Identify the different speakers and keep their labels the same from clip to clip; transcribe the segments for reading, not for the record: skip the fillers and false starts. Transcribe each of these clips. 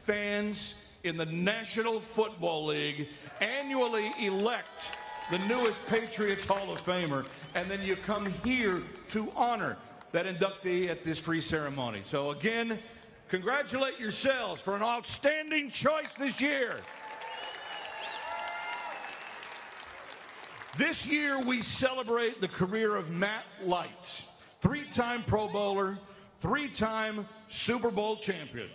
Speaker 1: fans in the National Football League annually elect the newest Patriots Hall of Famer, and then you come here to honor that inductee at this free ceremony. So again, congratulate yourselves for an outstanding choice this year. This year we celebrate the career of Matt Light, three-time Pro Bowler, three-time Super Bowl champion.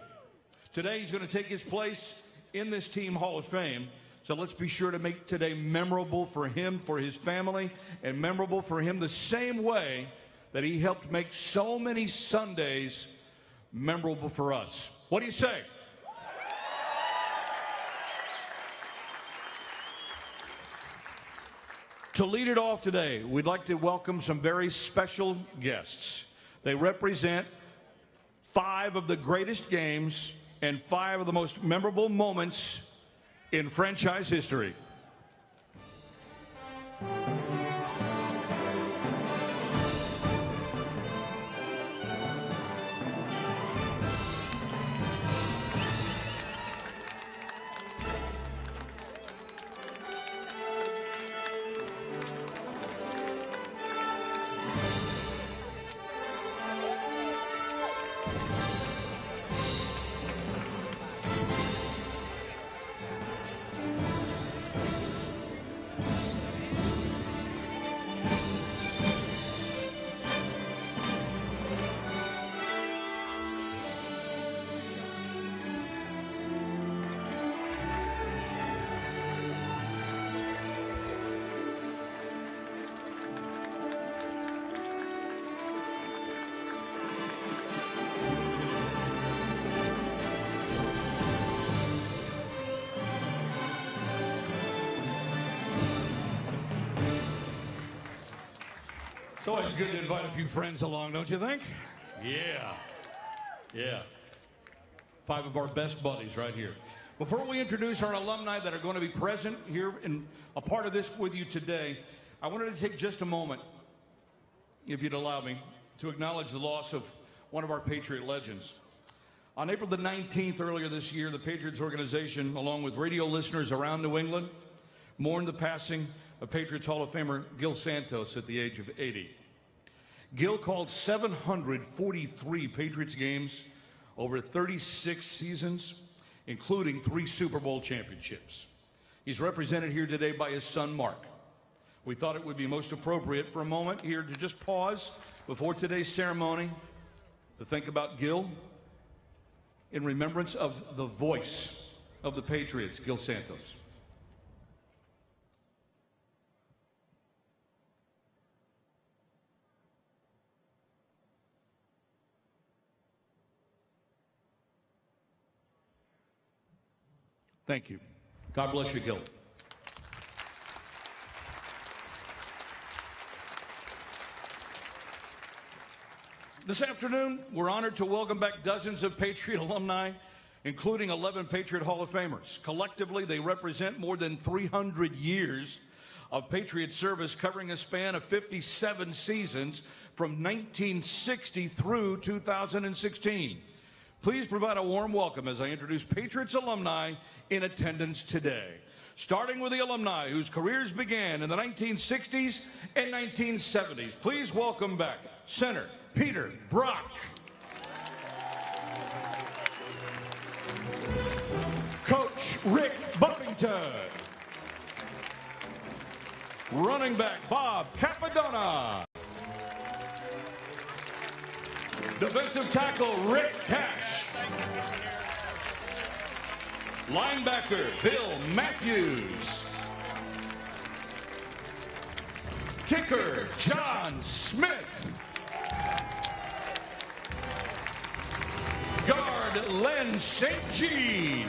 Speaker 1: Today he's going to take his place in this team Hall of Fame. So let's be sure to make today memorable for him, for his family, and memorable for him the same way that he helped make so many Sundays memorable for us. What do you say? To lead it off today, we'd like to welcome some very special guests. They represent 5 of the greatest games and 5 of the most memorable moments in franchise history. It's always good to invite a few friends along, don't you think? Yeah. 5 of our best buddies right here. Before we introduce our alumni that are going to be present here and a part of this with you today, I wanted to take just a moment, if you'd allow me, to acknowledge the loss of one of our Patriot legends. On April the 19th, earlier this year, the Patriots organization, along with radio listeners around New England, mourned the passing of Patriots Hall of Famer Gil Santos at the age of 80. Gil called 743 Patriots games over 36 seasons, including 3 Super Bowl championships. He's represented here today by his son, Mark. We thought it would be most appropriate for a moment here to just pause before today's ceremony to think about Gil in remembrance of the voice of the Patriots, Gil Santos. Thank you. God bless you, Gil. This afternoon, we're honored to welcome back dozens of Patriot alumni, including 11 Patriot Hall of Famers. Collectively, they represent more than 300 years of Patriot service, covering a span of 57 seasons from 1960 through 2016. Please provide a warm welcome as I introduce Patriots alumni in attendance today. Starting with the alumni whose careers began in the 1960s and 1970s. Please welcome back center Peter Brock. Coach Rick Buffington. Running back Bob Capadona. Defensive tackle Rick Cash. Linebacker Bill Matthews. Kicker John Smith. Guard Len St. Jean.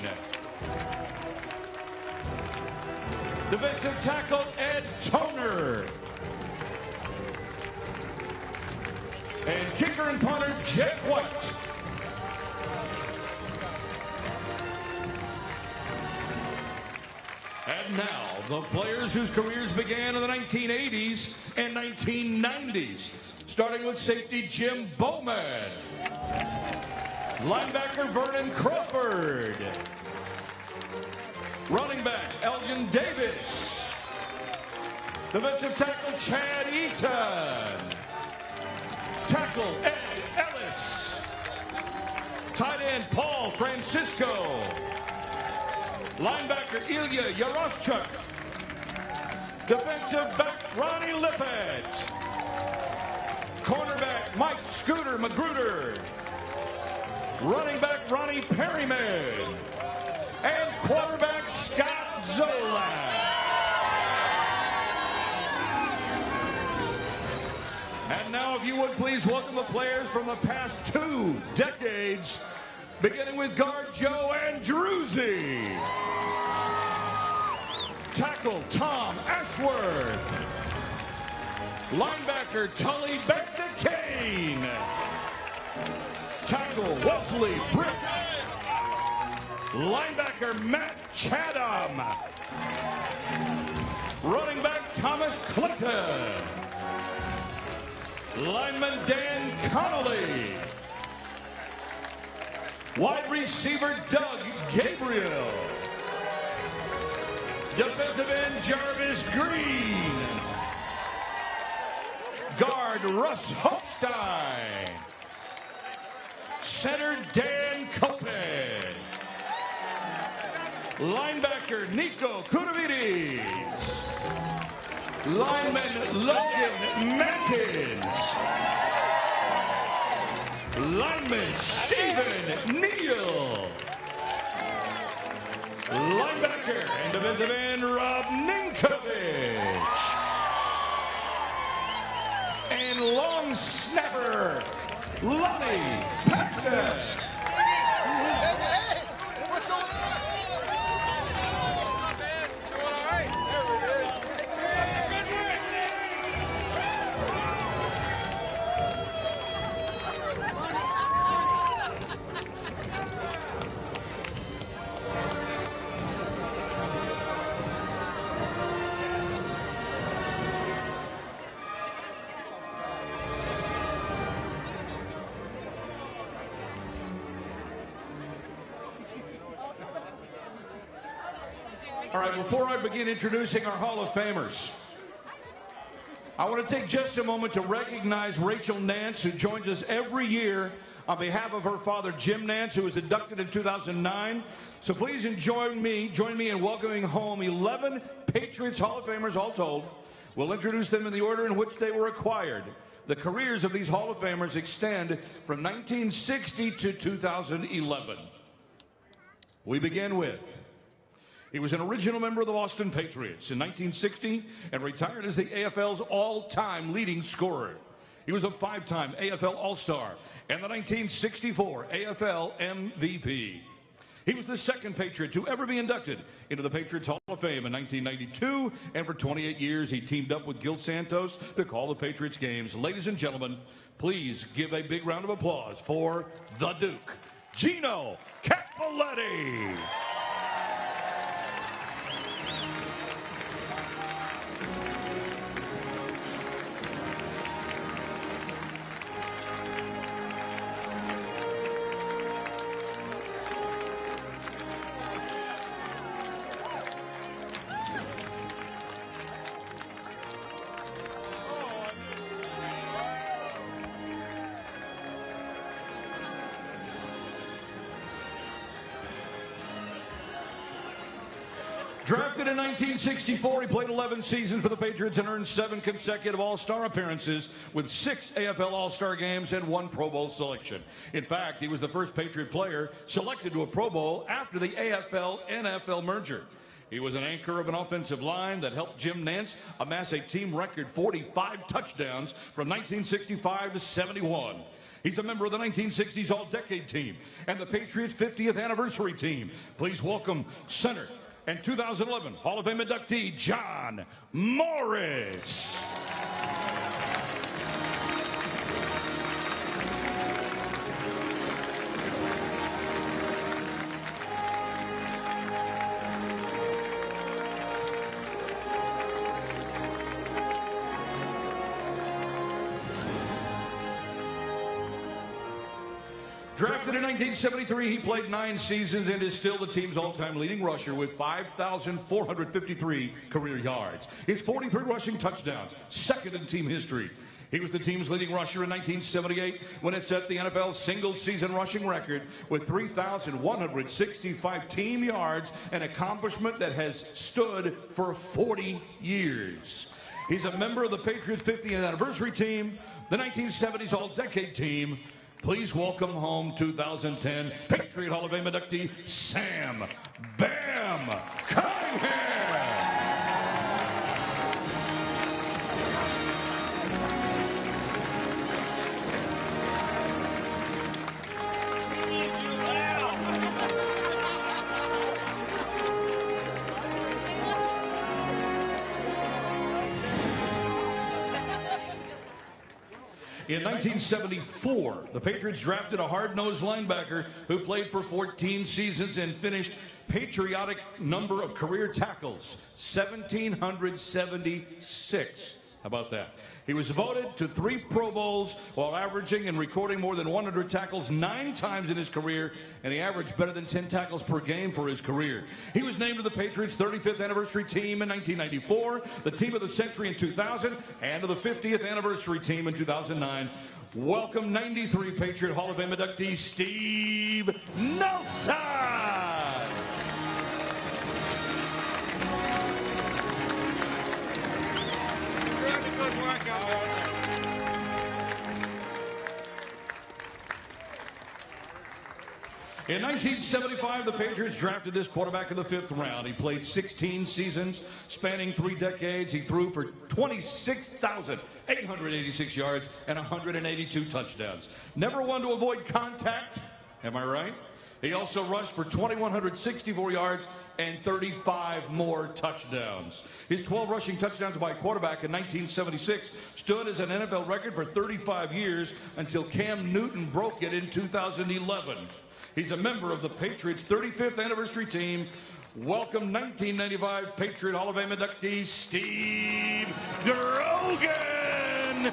Speaker 1: Defensive tackle Ed Toner. And kicker and punter Jet White. And now, the players whose careers began in the 1980s and 1990s. Starting with safety Jim Bowman. Linebacker Vernon Crawford. Running back, Elgin Davis. Defensive tackle, Chad Eaton. Tackle, Ed Ellis. Tight end, Paul Francisco. Linebacker, Ilya Yaroschuk. Defensive back, Ronnie Lippett. Cornerback, Mike Scooter Magruder. Running back, Ronnie Perryman. And quarterback, Scott Zola. And now, if you would please welcome the players from the past 2 decades, beginning with guard Joe Andruzzi. Tackle, Tom Ashworth. Linebacker, Tully Beck-DeCane. Tackle, Wesley Britt. Linebacker, Matt Chatham. Running back, Thomas Clinton. Lineman, Dan Connolly. Wide receiver, Doug Gabriel. Defensive end, Jarvis Green. Guard, Russ Holstein. Center, Dan Koped. Linebacker, Nico Kudavides. Lineman, Logan Mankins. Lineman, Stephen Neal. Linebacker and defensive end, Rob Ninkovich. And long snapper, Lonnie Paxton.
Speaker 2: Hey, what's going on? What's up, man? Doing all right? There we go.
Speaker 1: All right, before I begin introducing our Hall of Famers, I want to take just a moment to recognize Rachel Nance, who joins us every year on behalf of her father, Jim Nance, who was inducted in 2009. So please join me in welcoming home 11 Patriots Hall of Famers, all told. We'll introduce them in the order in which they were acquired. The careers of these Hall of Famers extend from 1960 to 2011. We begin with... He was an original member of the Boston Patriots in 1960 and retired as the AFL's all-time leading scorer. He was a 5-time AFL All-Star and the 1964 AFL MVP. He was the second Patriot to ever be inducted into the Patriots Hall of Fame in 1992, and for 28 years he teamed up with Gil Santos to call the Patriots games. Ladies and gentlemen, please give a big round of applause for the Duke, Gino Cappelletti. Drafted in 1964, he played 11 seasons for the Patriots and earned 7 consecutive All-Star appearances with 6 AFL All-Star games and 1 Pro Bowl selection. In fact, he was the first Patriot player selected to a Pro Bowl after the AFL-NFL merger. He was an anchor of an offensive line that helped Jim Nance amass a team record 45 touchdowns from 1965 to 71. He's a member of the 1960s All-Decade team and the Patriots' 50th anniversary team. Please welcome center and 2011 Hall of Fame inductee, John Morris. Drafted in 1973, he played 9 seasons and is still the team's all-time leading rusher with 5,453 career yards. His 43 rushing touchdowns, second in team history. He was the team's leading rusher in 1978 when it set the NFL single-season rushing record with 3,165 team yards, an accomplishment that has stood for 40 years. He's a member of the Patriots 50th anniversary team, the 1970s All-Decade team. Please welcome home 2010 Patriot Hall of Fame inductee Sam Bam Cunningham. In 1974, the Patriots drafted a hard-nosed linebacker who played for 14 seasons and finished patriotic number of career tackles, 1,776. How about that? He was voted to 3 Pro Bowls while averaging and recording more than 100 tackles 9 times in his career, and he averaged better than 10 tackles per game for his career. He was named to the Patriots 35th anniversary team in 1994, the team of the century in 2000, and to the 50th anniversary team in 2009. Welcome 93 Patriot Hall of Fame inductee Steve Nelson. In 1975, the Patriots drafted this quarterback in the 5th round. He played 16 seasons, spanning 3 decades. He threw for 26,886 yards and 182 touchdowns. Never one to avoid contact, am I right? He also rushed for 2,164 yards and 35 more touchdowns. His 12 rushing touchdowns by a quarterback in 1976 stood as an NFL record for 35 years until Cam Newton broke it in 2011. He's a member of the Patriots 35th anniversary team. Welcome 1995 Patriot Hall of Fame inductee Steve Grogan.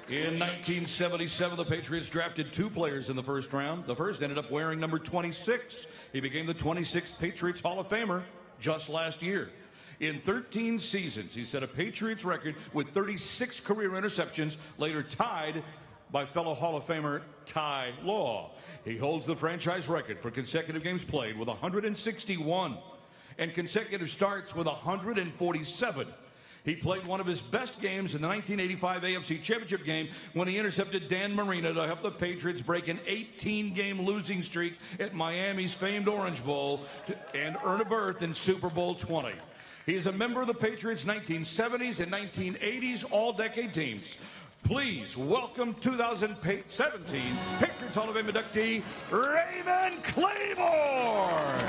Speaker 1: In 1977, the Patriots drafted 2 players in the first round. The first ended up wearing number 26. He became the 26th Patriots Hall of Famer just last year. In 13 seasons, he set a Patriots record with 36 career interceptions, later tied by fellow Hall of Famer Ty Law. He holds the franchise record for consecutive games played with 161 and consecutive starts with 147. He played one of his best games in the 1985 AFC Championship game when he intercepted Dan Marino to help the Patriots break an 18-game losing streak at Miami's famed Orange Bowl and earn a berth in Super Bowl 20. He is a member of the Patriots' 1970s and 1980s all-decade teams. Please welcome 2017 Patriots Hall of Fame inductee Raymond Claiborne.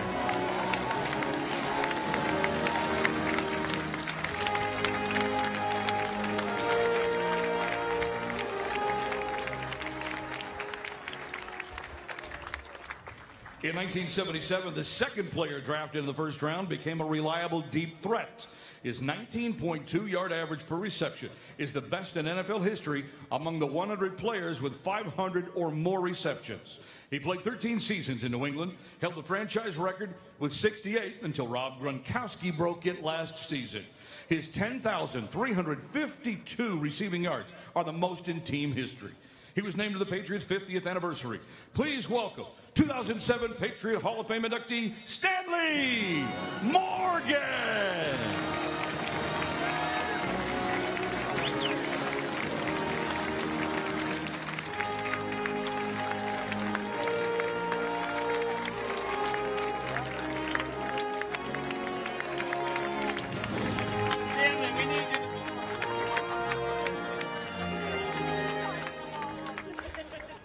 Speaker 1: In 1977, the second player drafted in the first round became a reliable deep threat. His 19.2-yard average per reception is the best in NFL history among the 100 players with 500 or more receptions. He played 13 seasons in New England, held the franchise record with 68 until Rob Gronkowski broke it last season. His 10,352 receiving yards are the most in team history. He was named to the Patriots' 50th anniversary. Please welcome 2007 Patriot Hall of Fame inductee Stanley Morgan.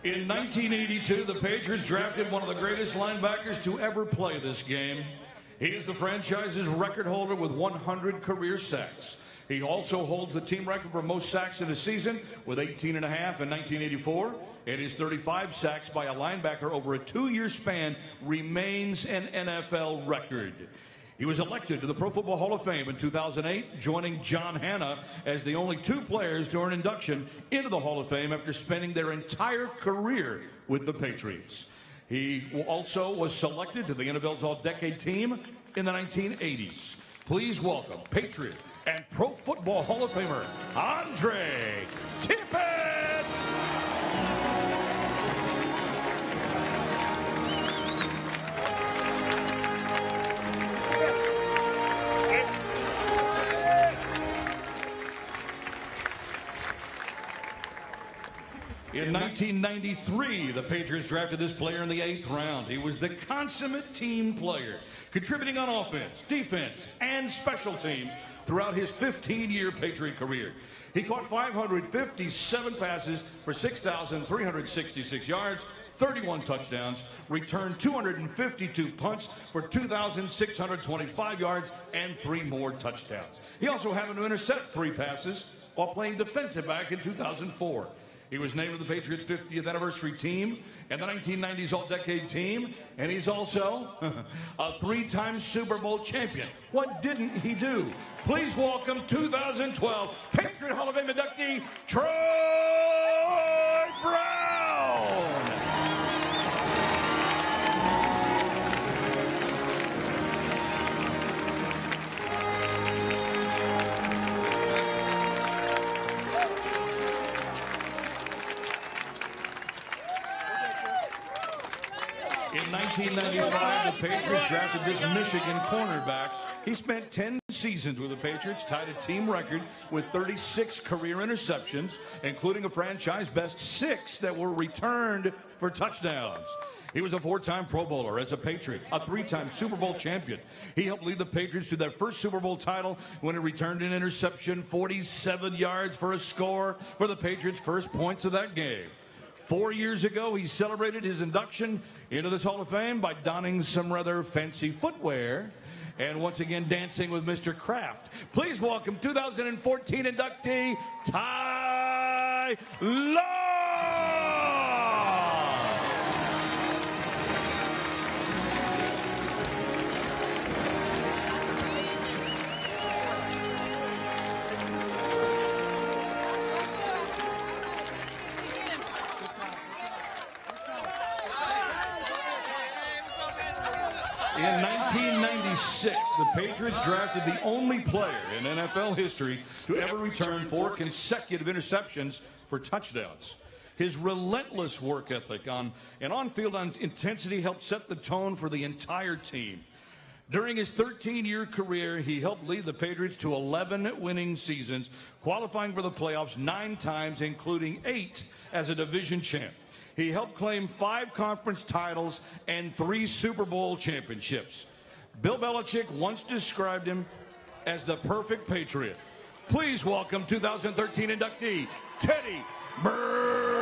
Speaker 1: In 1982, the Patriots drafted one of the greatest linebackers to ever play this game. He is the franchise's record holder with 100 career sacks. He also holds the team record for most sacks in a season with 18.5 in 1984, and his 35 sacks by a linebacker over a 2-year span remains an NFL record. He was elected to the Pro Football Hall of Fame in 2008, joining John Hanna as the only 2 players to earn induction into the Hall of Fame after spending their entire career with the Patriots. He also was selected to the NFL's All-Decade Team in the 1980s. Please welcome Patriot and Pro Football Hall of Famer Andre Tippett. In 1993, the Patriots drafted this player in the 8th round. He was the consummate team player, contributing on offense, defense, and special teams throughout his 15-year Patriot career. He caught 557 passes for 6,366 yards, 31 touchdowns, returned 252 punts for 2,625 yards, and 3 more touchdowns. He also happened to intercept 3 passes while playing defensive back in 2004. He was named to the Patriots' 50th anniversary team and the 1990s All-Decade Team, and he's also a 3-time Super Bowl champion. What didn't he do? Please welcome 2012 Patriot Hall of Fame inductee, Troy Brown. In 1995, the Patriots drafted this Michigan cornerback. He spent 10 seasons with the Patriots, tied a team record with 36 career interceptions, including a franchise best 6 that were returned for touchdowns. He was a 4-time Pro Bowler as a Patriot, a 3-time Super Bowl champion. He helped lead the Patriots to their first Super Bowl title when he returned an interception, 47 yards for a score for the Patriots' first points of that game. 4 years ago, he celebrated his induction into this Hall of Fame by donning some rather fancy footwear and once again dancing with Mr. Kraft. Please welcome 2014 inductee, Ty Law. In 1996, the Patriots drafted the only player in NFL history to ever return 4 consecutive interceptions for touchdowns. His relentless work ethic and on-field intensity helped set the tone for the entire team. During his 13-year career, he helped lead the Patriots to 11 winning seasons, qualifying for the playoffs 9 times, including 8 as a division champ. He helped claim 5 conference titles and 3 Super Bowl championships. Bill Belichick once described him as the perfect Patriot. Please welcome 2013 inductee, Teddy Bruschi.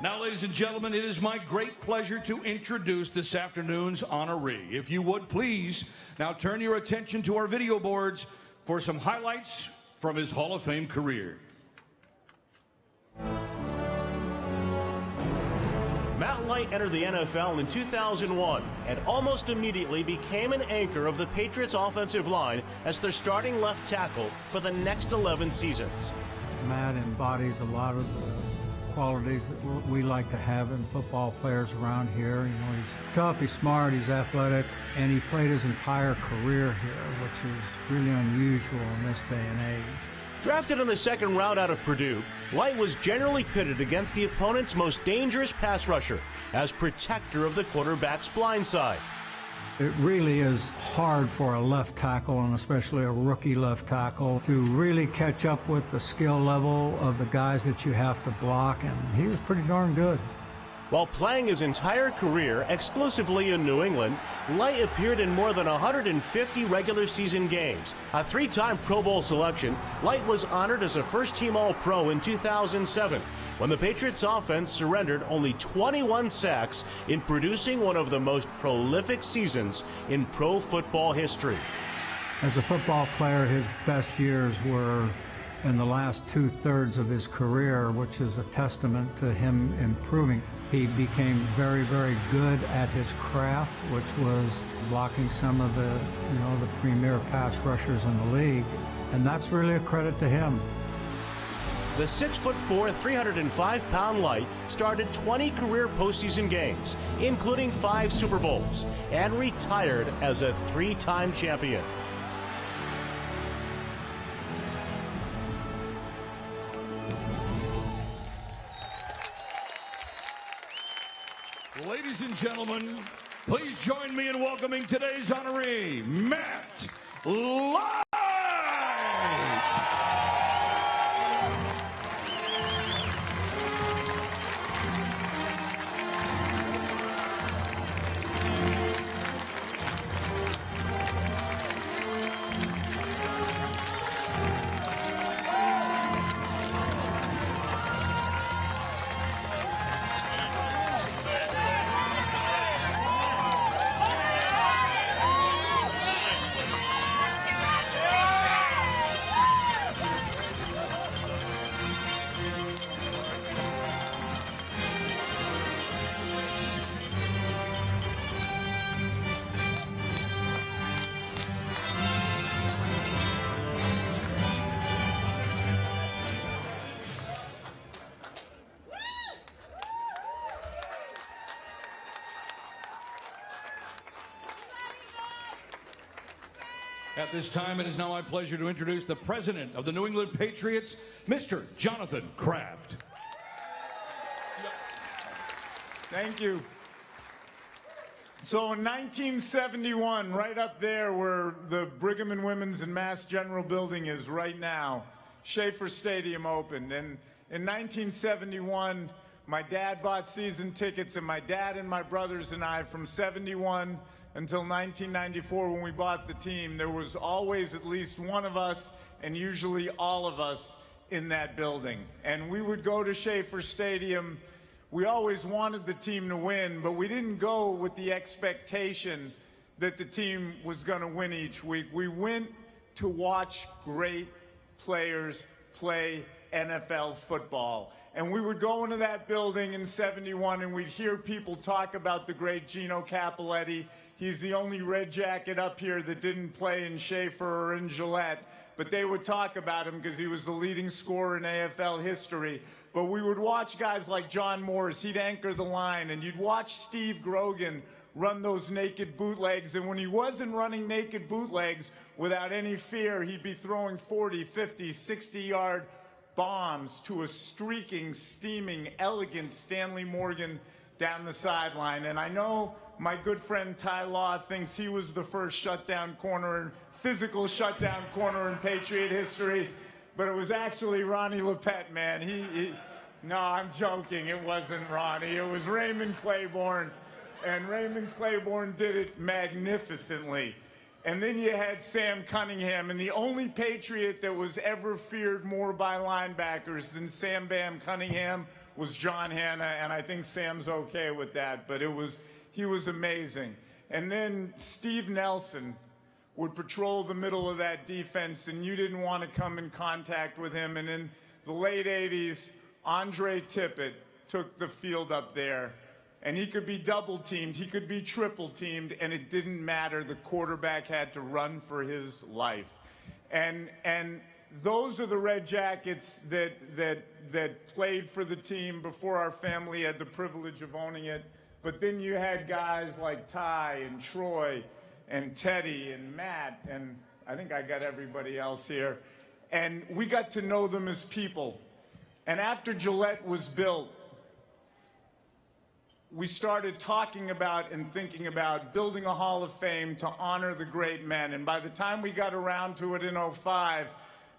Speaker 1: Now, ladies and gentlemen, it is my great pleasure to introduce this afternoon's honoree. If you would, please, now turn your attention to our video boards for some highlights from his Hall of Fame career.
Speaker 3: Matt Light entered the NFL in 2001 and almost immediately became an anchor of the Patriots' offensive line as their starting left tackle for the next 11 seasons.
Speaker 4: Matt embodies a lot of the qualities that we like to have in football players around here. You know, he's tough, he's smart, he's athletic, and he played his entire career here, which is really unusual in this day and age.
Speaker 3: Drafted in the 2nd round out of Purdue, Light was generally pitted against the opponent's most dangerous pass rusher as protector of the quarterback's blind side.
Speaker 4: It really is hard for a left tackle, and especially a rookie left tackle, to really catch up with the skill level of the guys that you have to block, and he was pretty darn good.
Speaker 3: While playing his entire career exclusively in New England, Light appeared in more than 150 regular season games. A three-time Pro Bowl selection, Light was honored as a first-team All-Pro in 2007, when the Patriots offense surrendered only 21 sacks in producing one of the most prolific seasons in pro football history.
Speaker 4: As a football player, his best years were in the last two-thirds of his career, which is a testament to him improving. He became very, very good at his craft, which was blocking some of the, the premier pass rushers in the league, and that's really a credit to him.
Speaker 3: The 6'4", 305-pound Light started 20 career postseason games, including 5 Super Bowls, and retired as a 3-time champion.
Speaker 1: Ladies and gentlemen, please join me in welcoming today's honoree, Matt Light. At this time, it is now my pleasure to introduce the president of the New England Patriots, Mr. Jonathan Kraft.
Speaker 5: Thank you. So in 1971, right up there where the Brigham and Women's and Mass General Building is right now, Schaefer Stadium opened. And in 1971, my dad bought season tickets, and my dad and my brothers and I, from 71 until 1994, when we bought the team, there was always at least one of us, and usually all of us, in that building. And we would go to Schaefer Stadium. We always wanted the team to win, but we didn't go with the expectation that the team was going to win each week. We went to watch great players play NFL football. And we would go into that building in 71, and we'd hear people talk about the great Gino Cappelletti. He's the only red jacket up here that didn't play in Schaefer or in Gillette. But they would talk about him because he was the leading scorer in AFL history. But we would watch guys like John Morris. He'd anchor the line. And you'd watch Steve Grogan run those naked bootlegs. And when he wasn't running naked bootlegs without any fear, he'd be throwing 40, 50, 60-yard bombs to a streaking, steaming, elegant Stanley Morgan down the sideline. And I know my good friend Ty Law thinks he was the first shutdown corner, physical shutdown corner in Patriot history, but it was actually Ronnie Lepet, man. No, I'm joking. It wasn't Ronnie. It was Raymond Claiborne, and Raymond Claiborne did it magnificently. And then you had Sam Cunningham, and the only Patriot that was ever feared more by linebackers than Sam Bam Cunningham was John Hanna, and I think Sam's okay with that, but he was amazing. And then Steve Nelson would patrol the middle of that defense, and you didn't want to come in contact with him. And in the late 80s, Andre Tippett took the field up there. And he could be double-teamed, he could be triple-teamed, and it didn't matter. The quarterback had to run for his life. And those are the Red Jackets that played for the team before our family had the privilege of owning it. But then you had guys like Ty and Troy and Teddy and Matt, and I think I got everybody else here. And we got to know them as people. And after Gillette was built, we started talking about and thinking about building a Hall of Fame to honor the great men. And by the time we got around to it in '05,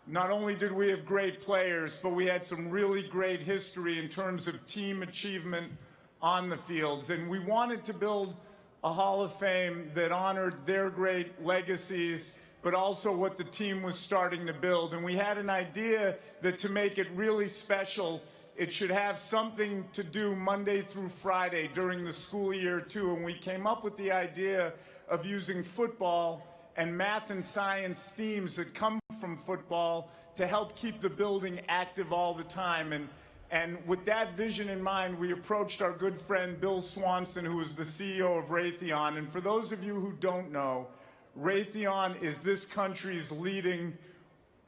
Speaker 5: not only did we have great players, but we had some really great history in terms of team achievement on the fields. And we wanted to build a Hall of Fame that honored their great legacies, but also what the team was starting to build. And we had an idea that to make it really special, it should have something to do Monday through Friday during the school year too. And we came up with the idea of using football and math and science themes that come from football to help keep the building active all the time. And with that vision in mind, we approached our good friend Bill Swanson, who is the CEO of Raytheon. And for those of you who don't know, Raytheon is this country's leading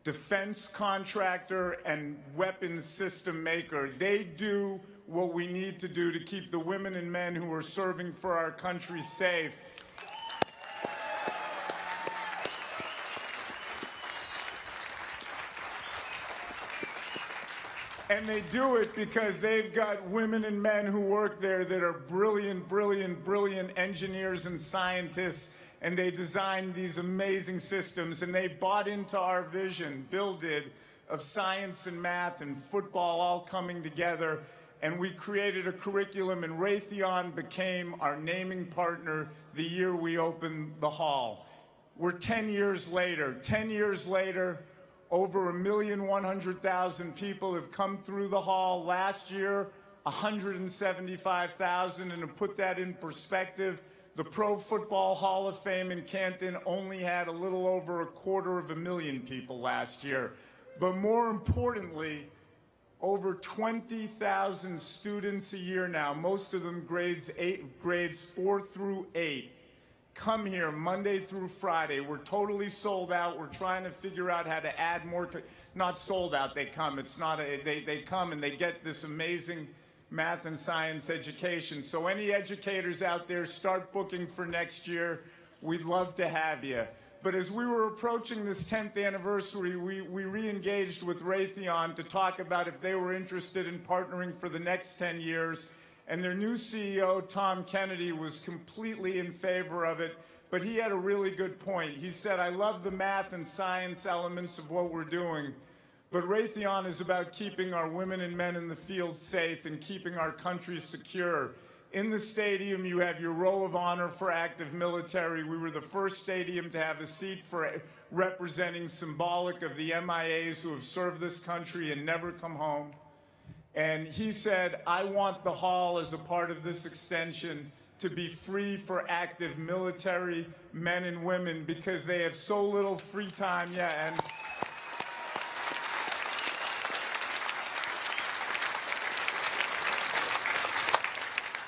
Speaker 5: defense contractor and weapons system maker. They do what we need to do to keep the women and men who are serving for our country safe. And they do it because they've got women and men who work there that are brilliant, brilliant, brilliant engineers and scientists, and they designed these amazing systems, and they bought into our vision, Bill did, of science and math and football all coming together, and we created a curriculum, and Raytheon became our naming partner the year we opened the hall. We're 10 years later. 10 years later, over 1,100,000 people have come through the hall. Last year, 175,000. And to put that in perspective, the Pro Football Hall of Fame in Canton only had a little over 250,000 people last year. But more importantly, over 20,000 students a year now, most of them grades 4 through 8. Come here Monday through Friday. We're totally sold out. We're trying to figure out how to add more. Not sold out, they come. It's not they come and they get this amazing math and science education. So any educators out there, start booking for next year. We'd love to have you. But as we were approaching this 10th anniversary, we re-engaged with Raytheon to talk about if they were interested in partnering for the next 10 years. And their new CEO, Tom Kennedy, was completely in favor of it, but he had a really good point. He said, I love the math and science elements of what we're doing, but Raytheon is about keeping our women and men in the field safe and keeping our country secure. In the stadium, you have your row of honor for active military. We were the first stadium to have a seat for representing symbolic of the MIAs who have served this country and never come home. And he said, I want the hall as a part of this extension to be free for active military men and women because they have so little free time. Yeah, and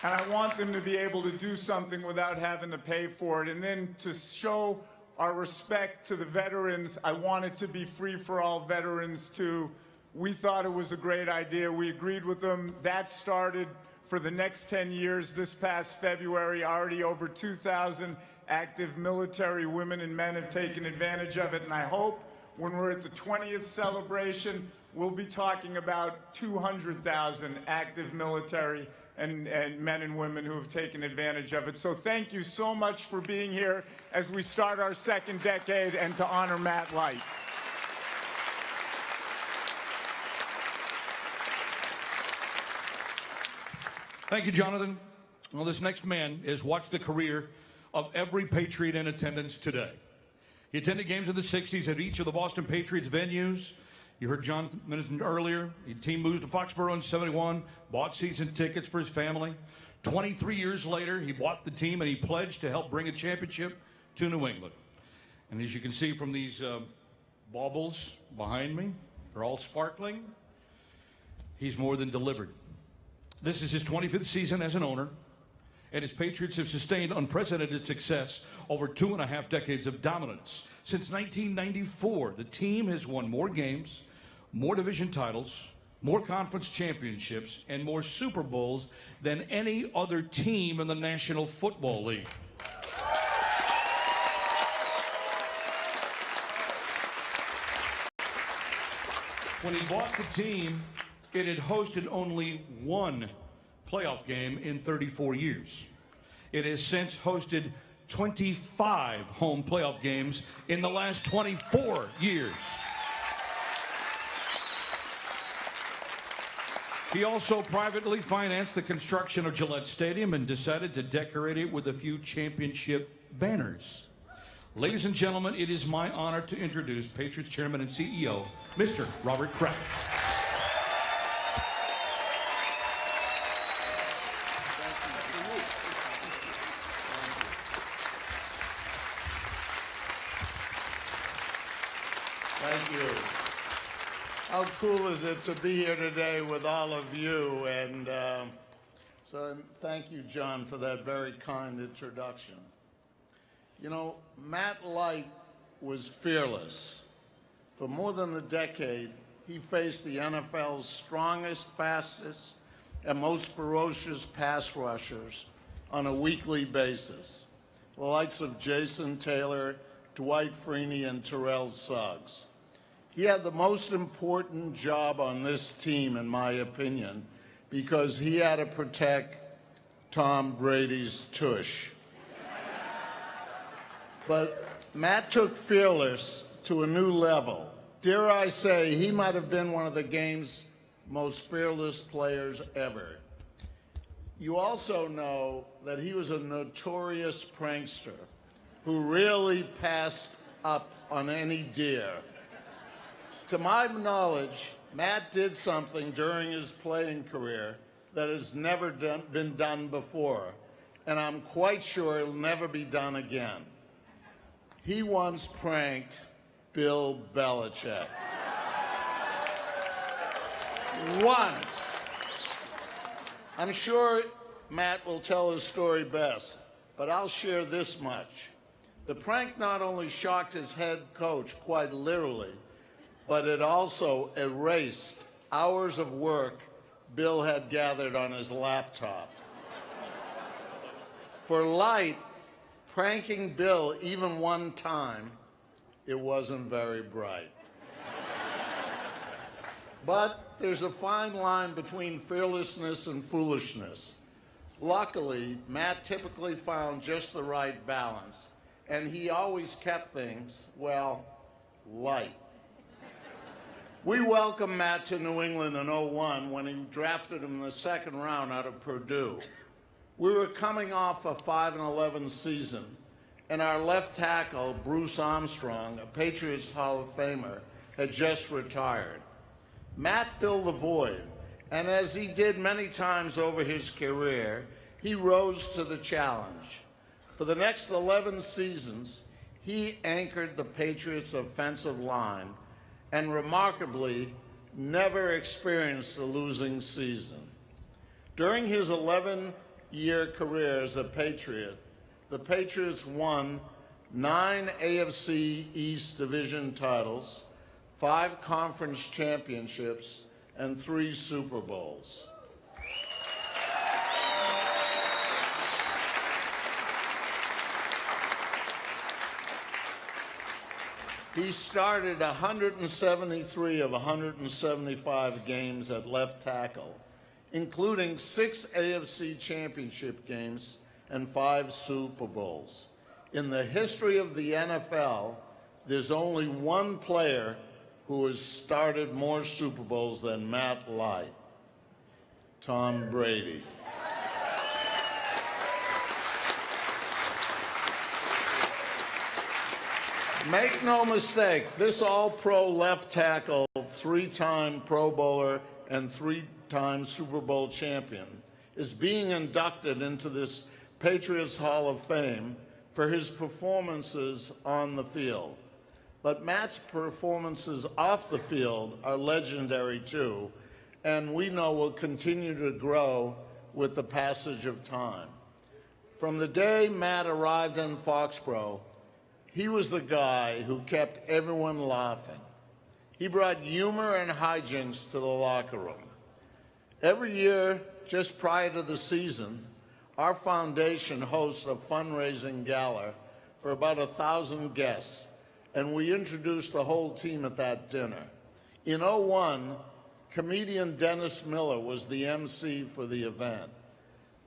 Speaker 5: I want them to be able to do something without having to pay for it. And then to show our respect to the veterans, I want it to be free for all veterans too. We thought it was a great idea. We agreed with them. That started for the next 10 years. This past February, already over 2,000 active military women and men have taken advantage of it. And I hope when we're at the 20th celebration, we'll be talking about 200,000 active military and men and women who have taken advantage of it. So thank you so much for being here as we start our second decade and to honor Matt Light.
Speaker 1: Thank you, Jonathan. Well, this next man has watched the career of every Patriot in attendance today. He attended games in the 60s at each of the Boston Patriots venues. You heard John mentioned earlier. The team moved to Foxborough in '71, bought season tickets for his family. 23 years later, he bought the team and he pledged to help bring a championship to New England. And as you can see from these baubles behind me, they're all sparkling. He's more than delivered. This is his 25th season as an owner, and his Patriots have sustained unprecedented success over 2.5 decades of dominance. Since 1994, the team has won more games, more division titles, more conference championships, and more Super Bowls than any other team in the National Football League. When he bought the team, it had hosted only one playoff game in 34 years. It has since hosted 25 home playoff games in the last 24 years. He also privately financed the construction of Gillette Stadium and decided to decorate it with a few championship banners. Ladies and gentlemen, it is my honor to introduce Patriots Chairman and CEO, Mr. Robert Kraft.
Speaker 6: Thank you. How cool is it to be here today with all of you? And so thank you, John, for that very kind introduction. You know, Matt Light was fearless. For more than a decade, he faced the NFL's strongest, fastest, and most ferocious pass rushers on a weekly basis. The likes of Jason Taylor, Dwight Freeney, and Terrell Suggs. He had the most important job on this team, in my opinion, because he had to protect Tom Brady's tush. But Matt took fearless to a new level. Dare I say, he might have been one of the game's most fearless players ever. You also know that he was a notorious prankster who really passed up on any deer. To my knowledge, Matt did something during his playing career that has never been done before, and I'm quite sure it'll never be done again. He once pranked Bill Belichick. Once. I'm sure Matt will tell his story best, but I'll share this much. The prank not only shocked his head coach, quite literally, but it also erased hours of work Bill had gathered on his laptop. For Light, pranking Bill even one time, it wasn't very bright. But there's a fine line between fearlessness and foolishness. Luckily, Matt typically found just the right balance, and he always kept things, well, light. We welcomed Matt to New England in 2001 when he drafted him in the second round out of Purdue. We were coming off a 5-11 season, and our left tackle, Bruce Armstrong, a Patriots Hall of Famer, had just retired. Matt filled the void, and as he did many times over his career, he rose to the challenge. For the next 11 seasons, he anchored the Patriots' offensive line and remarkably never experienced a losing season. During his 11-year career as a Patriot, the Patriots won 9 AFC East Division titles, 5 conference championships, and 3 Super Bowls. He started 173 of 175 games at left tackle, including 6 AFC championship games and 5 Super Bowls. In the history of the NFL, there's only one player who has started more Super Bowls than Matt Light, Tom Brady. Make no mistake, this all-pro left tackle, 3-time Pro Bowler and 3-time Super Bowl champion, is being inducted into this Patriots Hall of Fame for his performances on the field. But Matt's performances off the field are legendary too, and we know will continue to grow with the passage of time. From the day Matt arrived in Foxborough, he was the guy who kept everyone laughing. He brought humor and hijinks to the locker room. Every year, just prior to the season, our foundation hosts a fundraising gala for about 1,000 guests, and we introduced the whole team at that dinner. In 2001, comedian Dennis Miller was the MC for the event.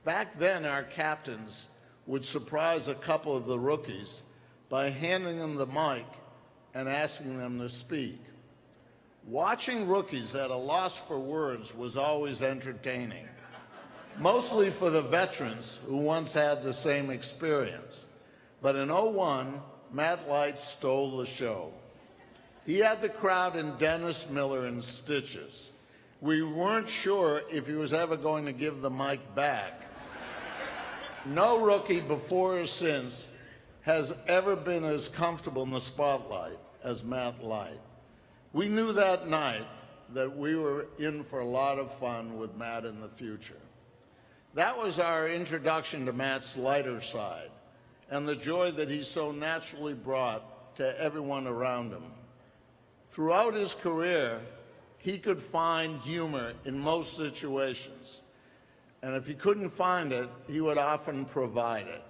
Speaker 6: Back then, our captains would surprise a couple of the rookies by handing them the mic and asking them to speak. Watching rookies at a loss for words was always entertaining, mostly for the veterans who once had the same experience. But in '01, Matt Light stole the show. He had the crowd and Dennis Miller in stitches. We weren't sure if he was ever going to give the mic back. No rookie before or since has ever been as comfortable in the spotlight as Matt Light. We knew that night that we were in for a lot of fun with Matt in the future. That was our introduction to Matt's lighter side and the joy that he so naturally brought to everyone around him. Throughout his career, he could find humor in most situations, and if he couldn't find it, he would often provide it.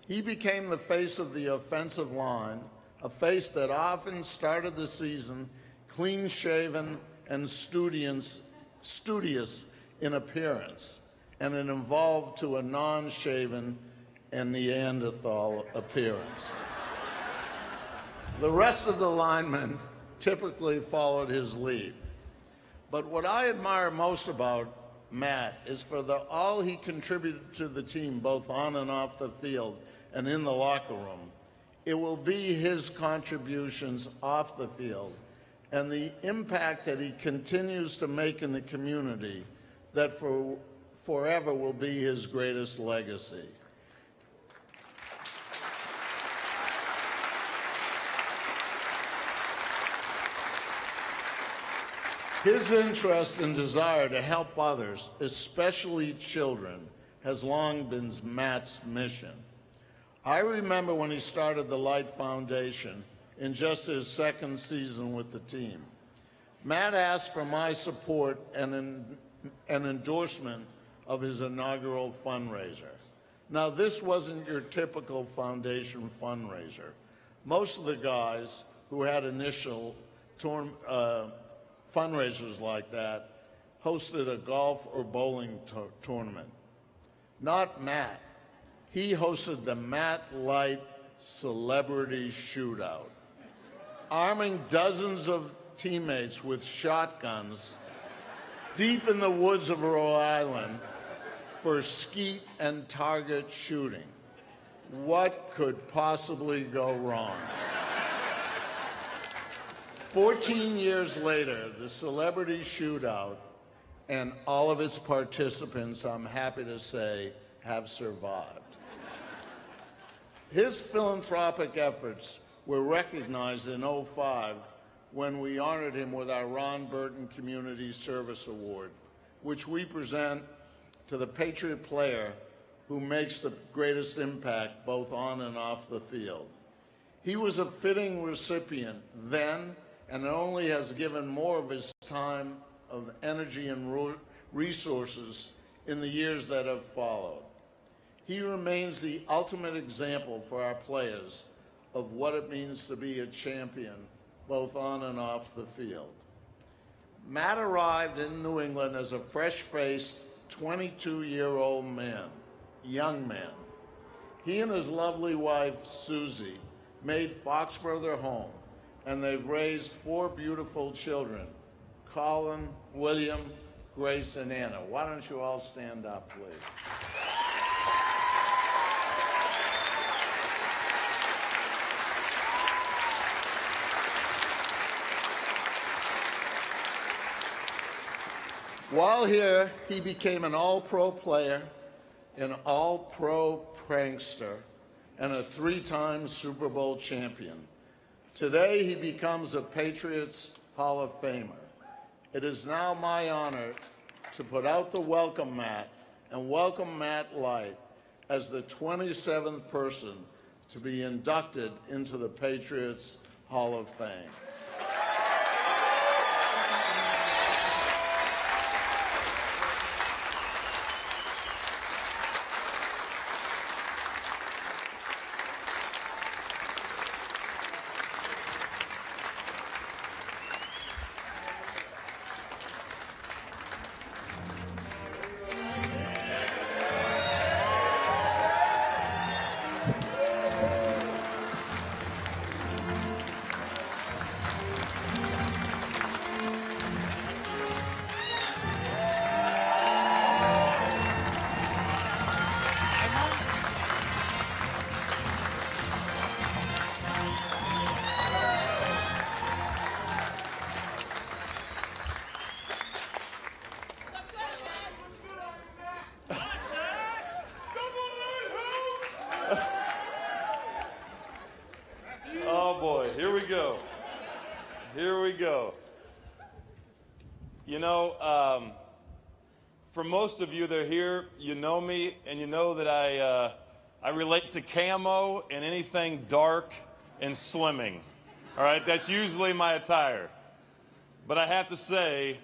Speaker 6: He became the face of the offensive line, a face that often started the season clean-shaven and studious in appearance, and it evolved to a non-shaven and Neanderthal appearance. The rest of the linemen typically followed his lead. But what I admire most about Matt is for all he contributed to the team, both on and off the field and in the locker room. It will be his contributions off the field and the impact that he continues to make in the community that forever will be his greatest legacy. His interest and desire to help others, especially children, has long been Matt's mission. I remember when he started the Light Foundation in just his second season with the team. Matt asked for my support and an endorsement of his inaugural fundraiser. Now, this wasn't your typical foundation fundraiser. Most of the guys who had initial fundraisers like that hosted a golf or bowling tournament. Not Matt. He hosted the Matt Light Celebrity Shootout, arming dozens of teammates with shotguns deep in the woods of Rhode Island for skeet and target shooting. What could possibly go wrong? 14 years later, the Celebrity Shootout and all of its participants, I'm happy to say, have survived. His philanthropic efforts were recognized in '05 when we honored him with our Ron Burton Community Service Award, which we present to the Patriot player who makes the greatest impact both on and off the field. He was a fitting recipient then, and only has given more of his time, of energy and resources in the years that have followed. He remains the ultimate example for our players of what it means to be a champion, both on and off the field. Matt arrived in New England as a fresh-faced, 22-year-old man, young man. He and his lovely wife, Susie, made Foxborough their home, and they've raised 4 beautiful children, Colin, William, Grace, and Anna. Why don't you all stand up, please? While here, he became an all-pro player, an all-pro prankster, and a 3-time Super Bowl champion. Today, he becomes a Patriots Hall of Famer. It is now my honor to put out the welcome mat and welcome Matt Light as the 27th person to be inducted into the Patriots Hall of Fame.
Speaker 7: Oh, boy. Here we go. Here we go. You know, for most of you that are here, you know me, and you know that I relate to camo and anything dark and slimming. All right, that's usually my attire. But I have to say,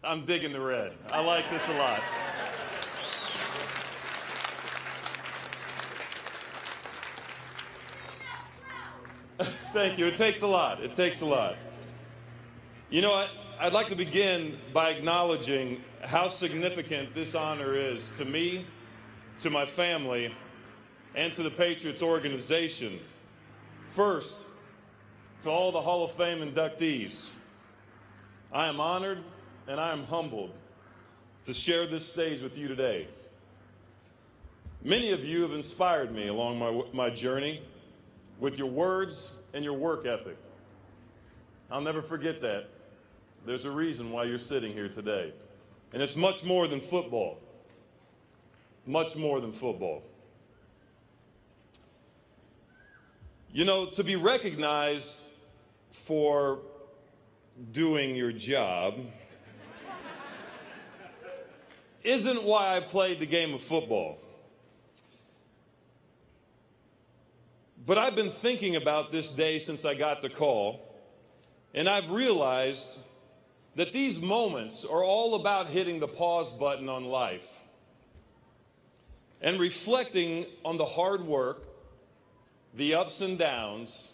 Speaker 7: I'm digging the red. I like this a lot. Thank you. It takes a lot. It takes a lot. You know what? I'd like to begin by acknowledging how significant this honor is to me, to my family, and to the Patriots organization. First, to all the Hall of Fame inductees, I am honored and I am humbled to share this stage with you today. Many of you have inspired me along my journey with your words and your work ethic. I'll never forget that. There's a reason why you're sitting here today. And it's much more than football. Much more than football. You know, to be recognized for doing your job isn't why I played the game of football. But I've been thinking about this day since I got the call, and I've realized that these moments are all about hitting the pause button on life and reflecting on the hard work, the ups and downs,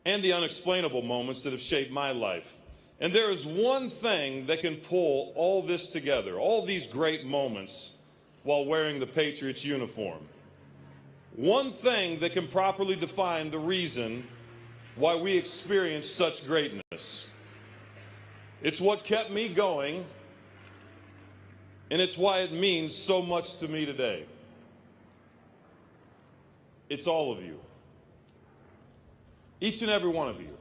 Speaker 7: and the unexplainable moments that have shaped my life. And there is one thing that can pull all this together, all these great moments, while wearing the Patriots uniform. One thing that can properly define the reason why we experience such greatness. It's what kept me going, and it's why it means so much to me today. It's all of you. Each and every one of you.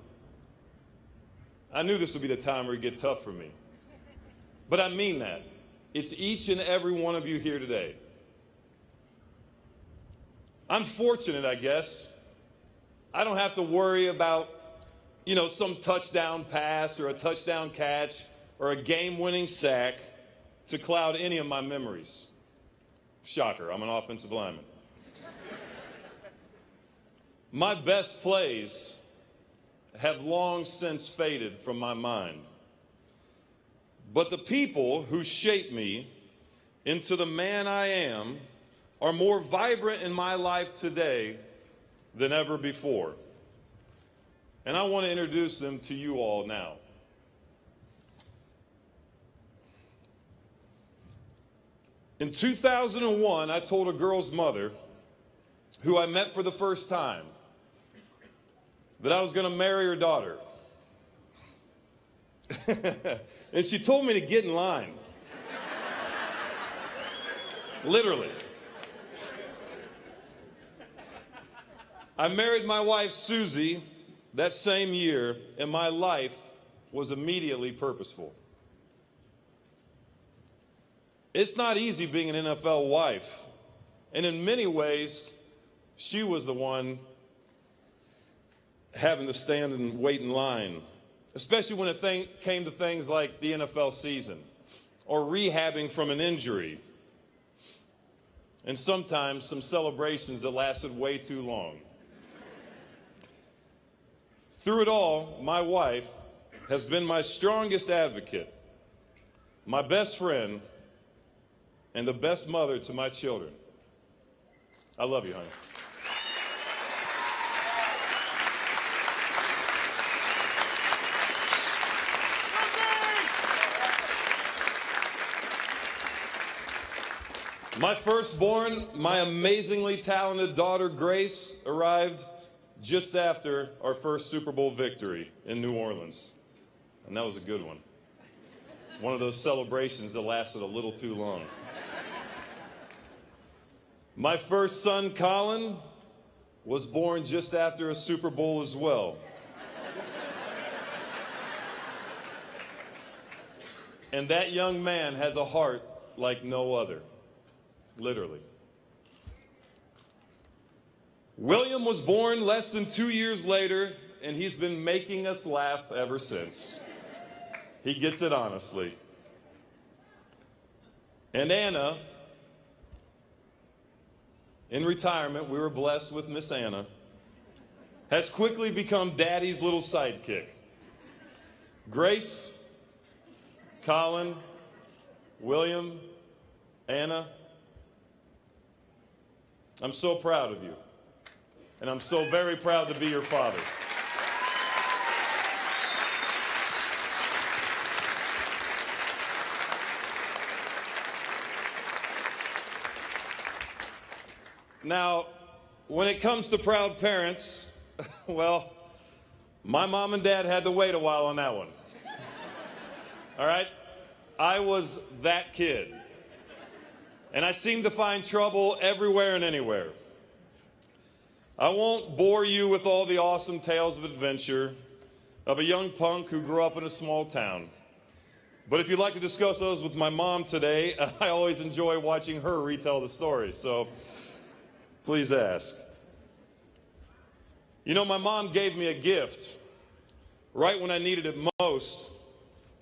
Speaker 7: I knew this would be the time where it'd get tough for me. But I mean that. It's each and every one of you here today. I'm fortunate, I guess. I don't have to worry about, some touchdown pass or a touchdown catch or a game-winning sack to cloud any of my memories. Shocker, I'm an offensive lineman. My best plays have long since faded from my mind. But the people who shaped me into the man I am are more vibrant in my life today than ever before. And I want to introduce them to you all now. In 2001, I told a girl's mother, who I met for the first time, that I was going to marry her daughter. And she told me to get in line. Literally. I married my wife, Susie, that same year, and my life was immediately purposeful. It's not easy being an NFL wife, and in many ways, she was the one having to stand and wait in line, especially when it came to things like the NFL season or rehabbing from an injury, and sometimes some celebrations that lasted way too long. Through it all, my wife has been my strongest advocate, my best friend, and the best mother to my children. I love you, honey. My firstborn, my amazingly talented daughter, Grace, arrived just after our first Super Bowl victory in New Orleans. And that was a good one. One of those celebrations that lasted a little too long. My first son, Colin, was born just after a Super Bowl as well. And that young man has a heart like no other. Literally. William was born less than 2 years later, and he's been making us laugh ever since. He gets it honestly. And Anna, in retirement, we were blessed with Miss Anna, has quickly become Daddy's little sidekick. Grace, Colin, William, Anna, I'm so proud of you. And I'm so very proud to be your father. Now, when it comes to proud parents, well, my mom and dad had to wait a while on that one. All right? I was that kid. And I seemed to find trouble everywhere and anywhere. I won't bore you with all the awesome tales of adventure of a young punk who grew up in a small town. But if you'd like to discuss those with my mom today, I always enjoy watching her retell the stories, so please ask. You know, my mom gave me a gift right when I needed it most,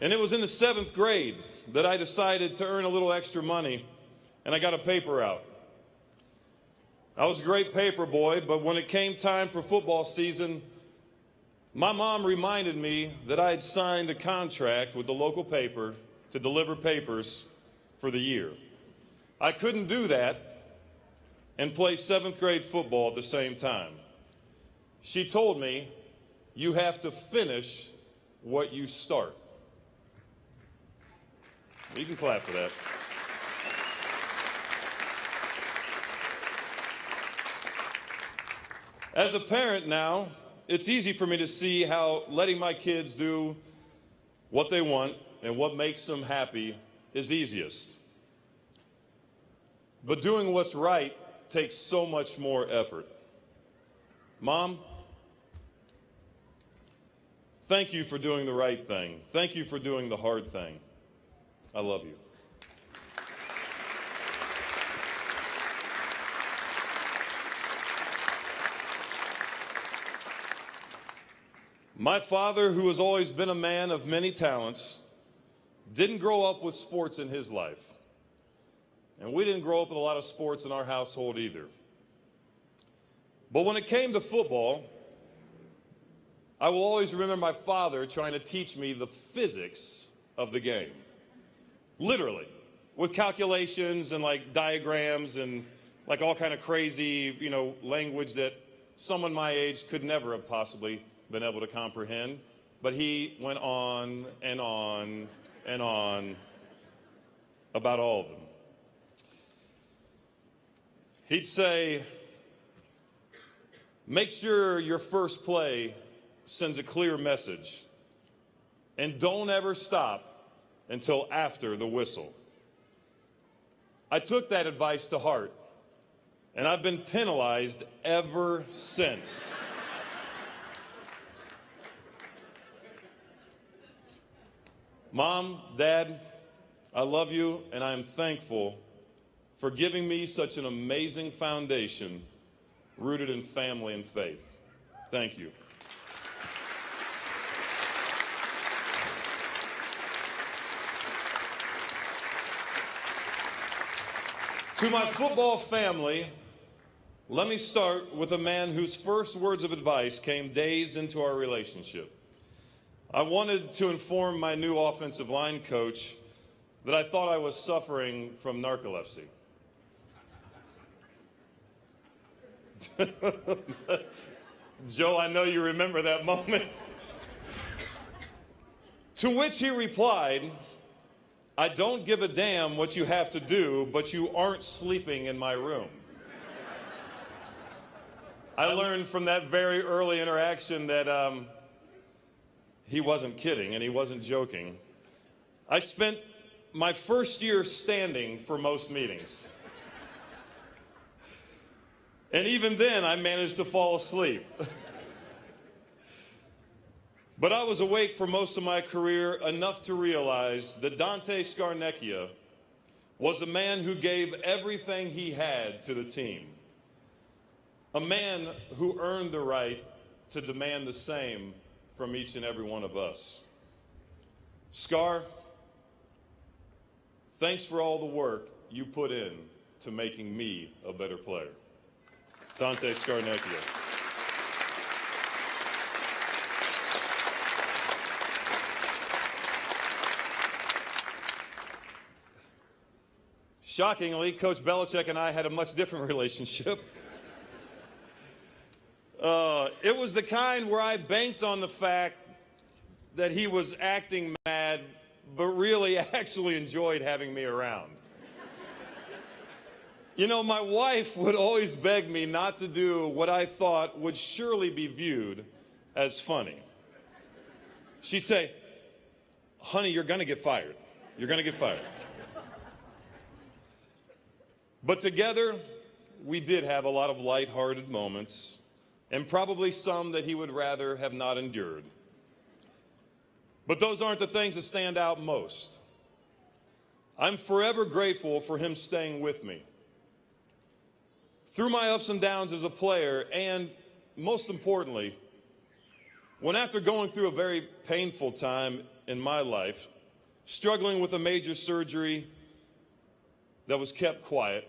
Speaker 7: and it was in the 7th grade that I decided to earn a little extra money, and I got a paper out. I was a great paper boy, but when it came time for football season, my mom reminded me that I had signed a contract with the local paper to deliver papers for the year. I couldn't do that and play 7th grade football at the same time. She told me, you have to finish what you start. You can clap for that. As a parent now, it's easy for me to see how letting my kids do what they want and what makes them happy is easiest. But doing what's right takes so much more effort. Mom, thank you for doing the right thing. Thank you for doing the hard thing. I love you. My father, who has always been a man of many talents, didn't grow up with sports in his life. And we didn't grow up with a lot of sports in our household either. But when it came to football, I will always remember my father trying to teach me the physics of the game. Literally, with calculations and like diagrams and like all kind of crazy, language that someone my age could never have possibly been able to comprehend. But he went on and on and on about all of them. He'd say, make sure your first play sends a clear message, and don't ever stop until after the whistle. I took that advice to heart, and I've been penalized ever since. Mom, Dad, I love you, and I am thankful for giving me such an amazing foundation rooted in family and faith. Thank you. To my football family, let me start with a man whose first words of advice came days into our relationship. I wanted to inform my new offensive line coach that I thought I was suffering from narcolepsy. Joe, I know you remember that moment. To which he replied, I don't give a damn what you have to do, but you aren't sleeping in my room. I learned from that very early interaction that he wasn't kidding and he wasn't joking. I spent my first year standing for most meetings. And even then, I managed to fall asleep. But I was awake for most of my career enough to realize that Dante Scarnecchia was a man who gave everything he had to the team. a man who earned the right to demand the same from each and every one of us. Scar, thanks for all the work you put in to making me a better player. Dante Scarnecchia. Shockingly, Coach Belichick and I had a much different relationship. It was the kind where I banked on the fact that he was acting mad, but really actually enjoyed having me around. You know, my wife would always beg me not to do what I thought would surely be viewed as funny. She'd say, honey, you're going to get fired. You're going to get fired. But together, we did have a lot of lighthearted moments, and probably some that he would rather have not endured. But those aren't the things that stand out most. I'm forever grateful for him staying with me through my ups and downs as a player, and most importantly, when after going through a very painful time in my life, struggling with a major surgery that was kept quiet,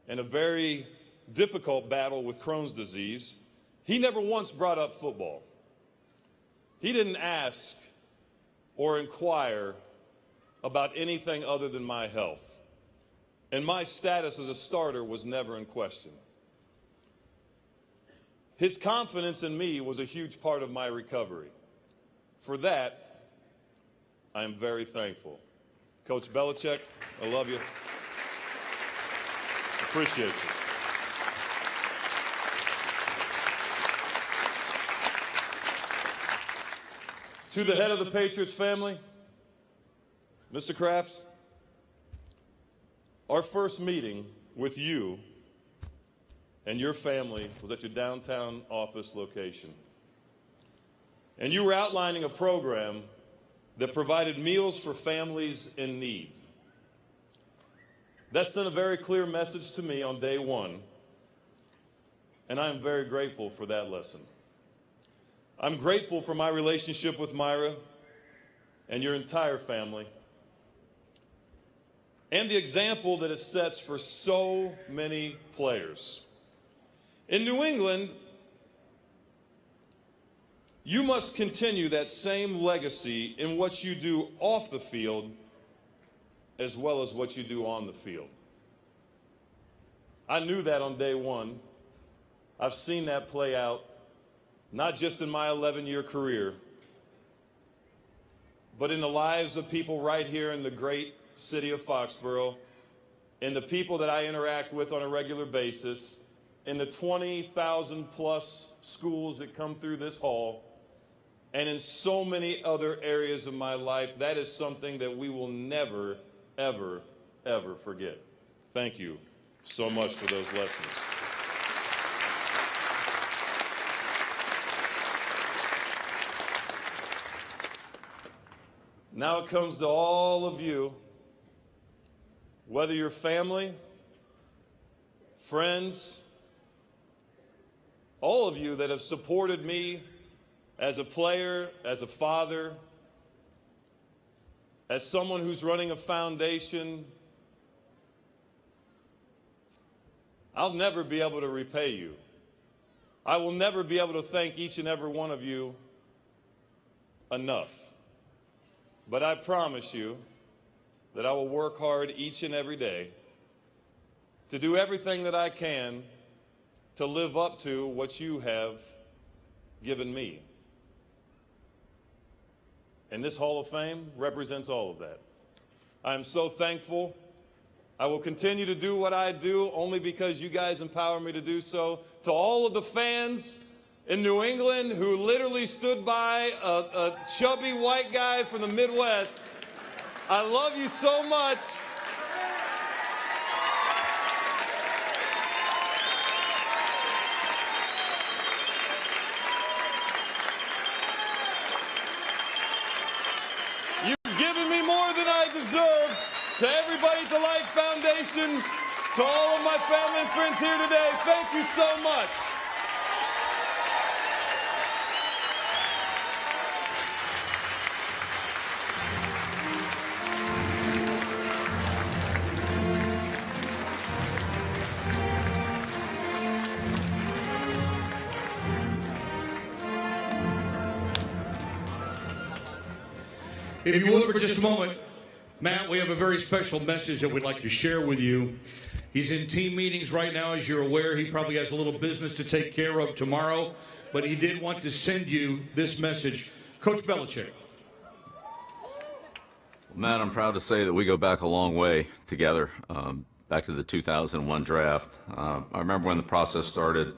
Speaker 7: and a very difficult battle with Crohn's disease, he never once brought up football. He didn't ask or inquire about anything other than my health. And my status as a starter was never in question. His confidence in me was a huge part of my recovery. For that, I am very thankful. Coach Belichick, I love you. Appreciate you. To the head of the Patriots family, Mr. Kraft, our first meeting with you and your family was at your downtown office location. And you were outlining a program that provided meals for families in need. That sent a very clear message to me on day one, and I am very grateful for that lesson. I'm grateful for my relationship with Myra and your entire family, and the example that it sets for so many players. In New England, you must continue that same legacy in what you do off the field as well as what you do on the field. I knew that on day one. I've seen that play out, not just in my 11-year career, but in the lives of people right here in the great city of Foxborough, and the people that I interact with on a regular basis, in the 20,000 plus schools that come through this hall, and in so many other areas of my life. That is something that we will never, ever, ever forget. Thank you so much for those lessons. Now it comes to all of you, whether you're family, friends, all of you that have supported me as a player, as a father, as someone who's running a foundation. I'll never be able to repay you. I will never be able to thank each and every one of you enough. But I promise you that I will work hard each and every day to do everything that I can to live up to what you have given me. And this Hall of Fame represents all of that. I am so thankful. I will continue to do what I do only because you guys empower me to do so. To all of the fans in New England who literally stood by a chubby white guy from the Midwest, I love you so much. You've given me more than I deserve. To everybody at the Life Foundation, To all of my family and friends here today, thank you so much.
Speaker 1: If you would for just a moment, Matt, we have a very special message that we'd like to share with you. He's in team meetings right now, as you're aware. He probably has a little business to take care of tomorrow, but he did want to send you this message. Coach Belichick.
Speaker 8: Matt, I'm proud to say that we go back a long way together, back to the 2001 draft. I remember when the process started,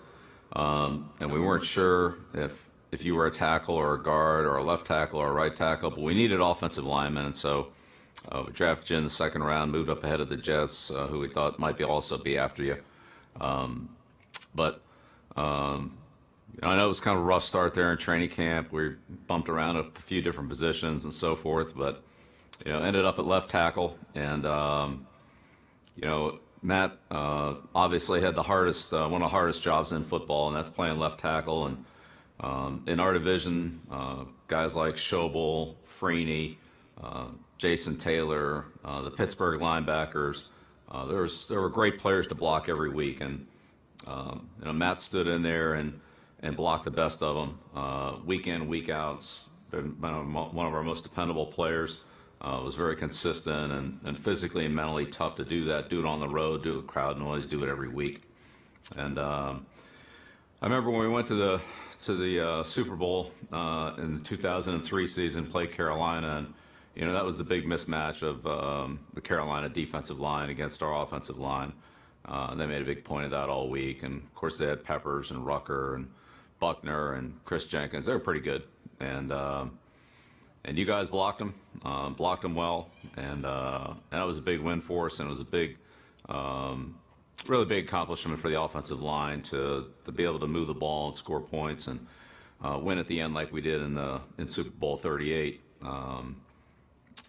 Speaker 8: and we weren't sure if you were a tackle or a guard or a left tackle or a right tackle, but we needed offensive linemen, and so we drafted you in the second round, moved up ahead of the Jets, who we thought might also be after you. But I know it was kind of a rough start there in training camp. We bumped around a few different positions and so forth, but ended up at left tackle. And Matt obviously had the hardest, one of the hardest jobs in football, and that's playing left tackle. And in our division, guys like Schobel, Freeney, Jason Taylor, the Pittsburgh linebackers, there were great players to block every week, and Matt stood in there and blocked the best of them week in, week out. Been one of our most dependable players. Was very consistent and physically and mentally tough to do that. Do it on the road, do it with crowd noise, do it every week. And I remember when we went to the Super Bowl in the 2003 season, played Carolina, and that was the big mismatch of the Carolina defensive line against our offensive line. They made a big point of that all week, and of course they had Peppers and Rucker and Buckner and Chris Jenkins. They were pretty good, and you guys blocked them well, and that was a big win for us, and it was a big, really big accomplishment for the offensive line to be able to move the ball and score points and win at the end like we did in Super Bowl 38.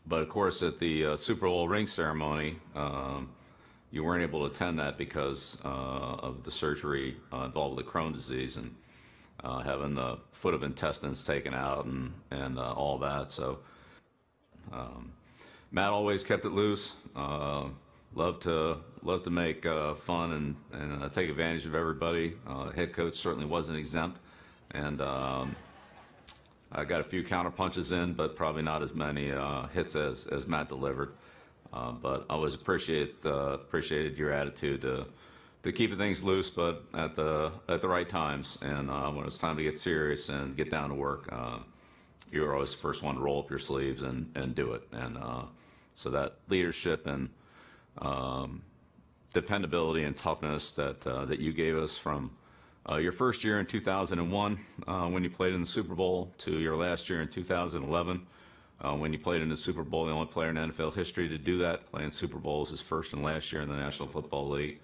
Speaker 8: But of course, at the Super Bowl ring ceremony, you weren't able to attend that because of the surgery involved with the Crohn's disease and having the foot of intestines taken out and all that. So Matt always kept it loose. Loved to make fun and take advantage of everybody. Head coach certainly wasn't exempt, and I got a few counter punches in, but probably not as many hits as Matt delivered. But I always appreciated your attitude to keep things loose, but at the right times. And when it's time to get serious and get down to work, you were always the first one to roll up your sleeves and do it. And so that leadership and dependability and toughness that you gave us from your first year in 2001 when you played in the Super Bowl to your last year in 2011 when you played in the Super Bowl, the only player in NFL history to do that, playing Super Bowls his first and last year in the National Football League,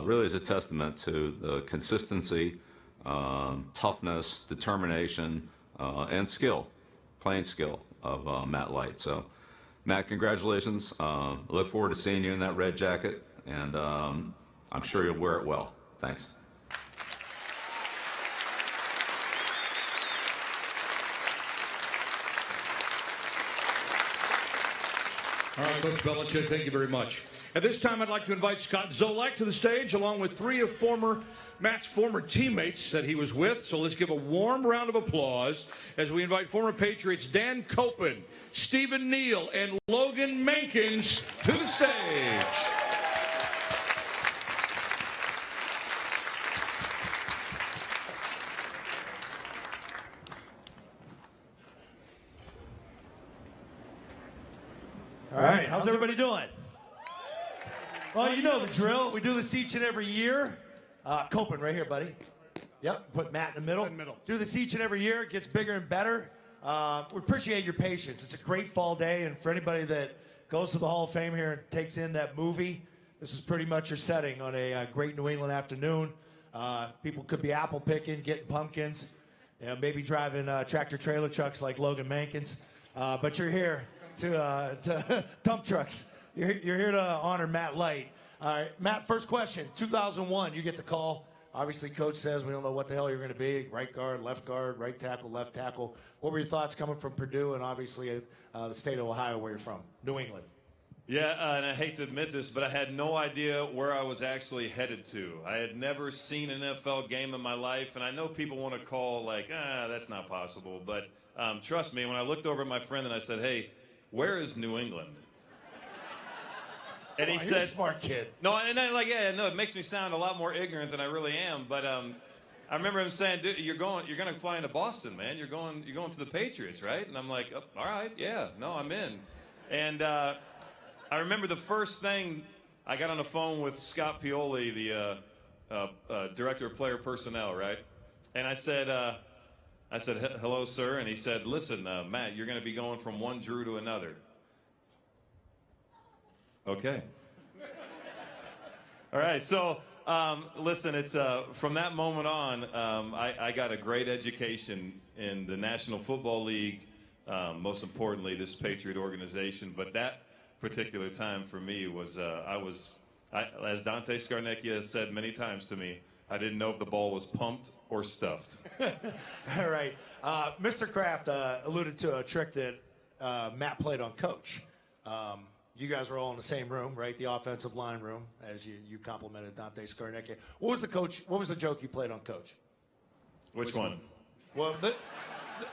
Speaker 8: really is a testament to the consistency, toughness, determination, and skill, playing skill of Matt Light. So, Matt, congratulations. Look forward to seeing you in that red jacket, and I'm sure you'll wear it well. Thanks.
Speaker 1: All right, Coach Belichick, thank you very much. At this time, I'd like to invite Scott Zolak to the stage, along with three of Matt's former teammates that he was with. So let's give a warm round of applause as we invite former Patriots Dan Copen, Stephen Neal, and Logan Mankins to the stage.
Speaker 9: All right, how's everybody doing? Well, you know the drill. We do this each and every year. Copen, right here, buddy. Yep, put Matt in the middle. Do this each and every year. It gets bigger and better. We appreciate your patience. It's a great fall day, and for anybody that goes to the Hall of Fame here and takes in that movie, this is pretty much your setting on a great New England afternoon. People could be apple picking, getting pumpkins, maybe driving tractor trailer trucks like Logan Mankins, but you're here to dump trucks. You're here to honor Matt Light. All right, Matt, first question. 2001, you get the call. Obviously, coach says we don't know what the hell you're going to be. Right guard, right tackle, left tackle. What were your thoughts coming from Purdue and obviously the state of Ohio where you're from, New England?
Speaker 7: Yeah, and I hate to admit this, but I had no idea where I was actually headed to. I had never seen an NFL game in my life, and I know people want to call like, that's not possible. But trust me, when I looked over at my friend and I said, hey, where is New England? And he said,
Speaker 9: you're a smart kid.
Speaker 7: No, and then it makes me sound a lot more ignorant than I really am. But I remember him saying, dude, you're going to fly into Boston, man. You're going to the Patriots, right? And I'm like, oh, all right, yeah, no, I'm in. And I remember the first thing I got on the phone with Scott Pioli, the director of player personnel, right? And I said, hello, sir. And he said, listen, Matt, you're going to be going from one Drew to another. Okay. All right. So, listen, it's from that moment on, I got a great education in the National Football League, most importantly, this Patriot organization. But that particular time for me was, as Dante Scarnecchia has said many times to me, I didn't know if the ball was pumped or stuffed.
Speaker 9: All right. Mr. Kraft alluded to a trick that Matt played on Coach. You guys were all in the same room, right? The offensive line room, as you complimented Dante Scarnecchia. What was the joke you played on Coach?
Speaker 7: Which one?
Speaker 9: Well,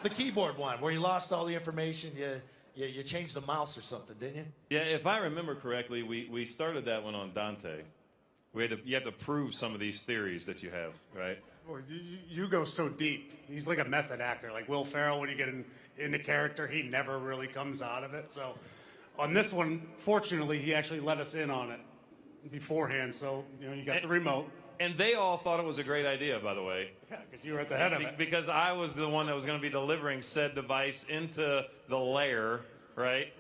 Speaker 9: the keyboard one, where you lost all the information. You changed the mouse or something, didn't you?
Speaker 7: Yeah, if I remember correctly, we started that one on Dante. You have to prove some of these theories that you have, right?
Speaker 10: Well, you go so deep. He's like a method actor, like Will Ferrell. When you get into character, he never really comes out of it. So on this one, fortunately, he actually let us in on it beforehand. So, you got the remote.
Speaker 7: And they all thought it was a great idea, by the way.
Speaker 10: Yeah, because you were at the head of it.
Speaker 7: Because I was the one that was going to be delivering said device into the lair, right?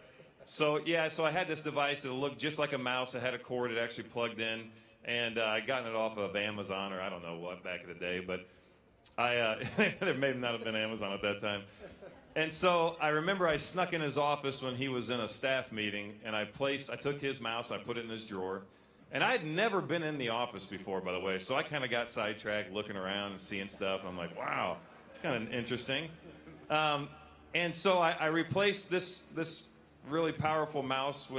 Speaker 7: So, so I had this device that looked just like a mouse. It had a cord. It actually plugged in. And I'd gotten it off of Amazon or I don't know what back in the day. But there may not have been Amazon at that time. And so I remember I snuck in his office when he was in a staff meeting, and I took his mouse, I put it in his drawer. And I had never been in the office before, by the way, so I kind of got sidetracked looking around and seeing stuff. And I'm like, wow, it's kind of interesting. And so I replaced this really powerful mouse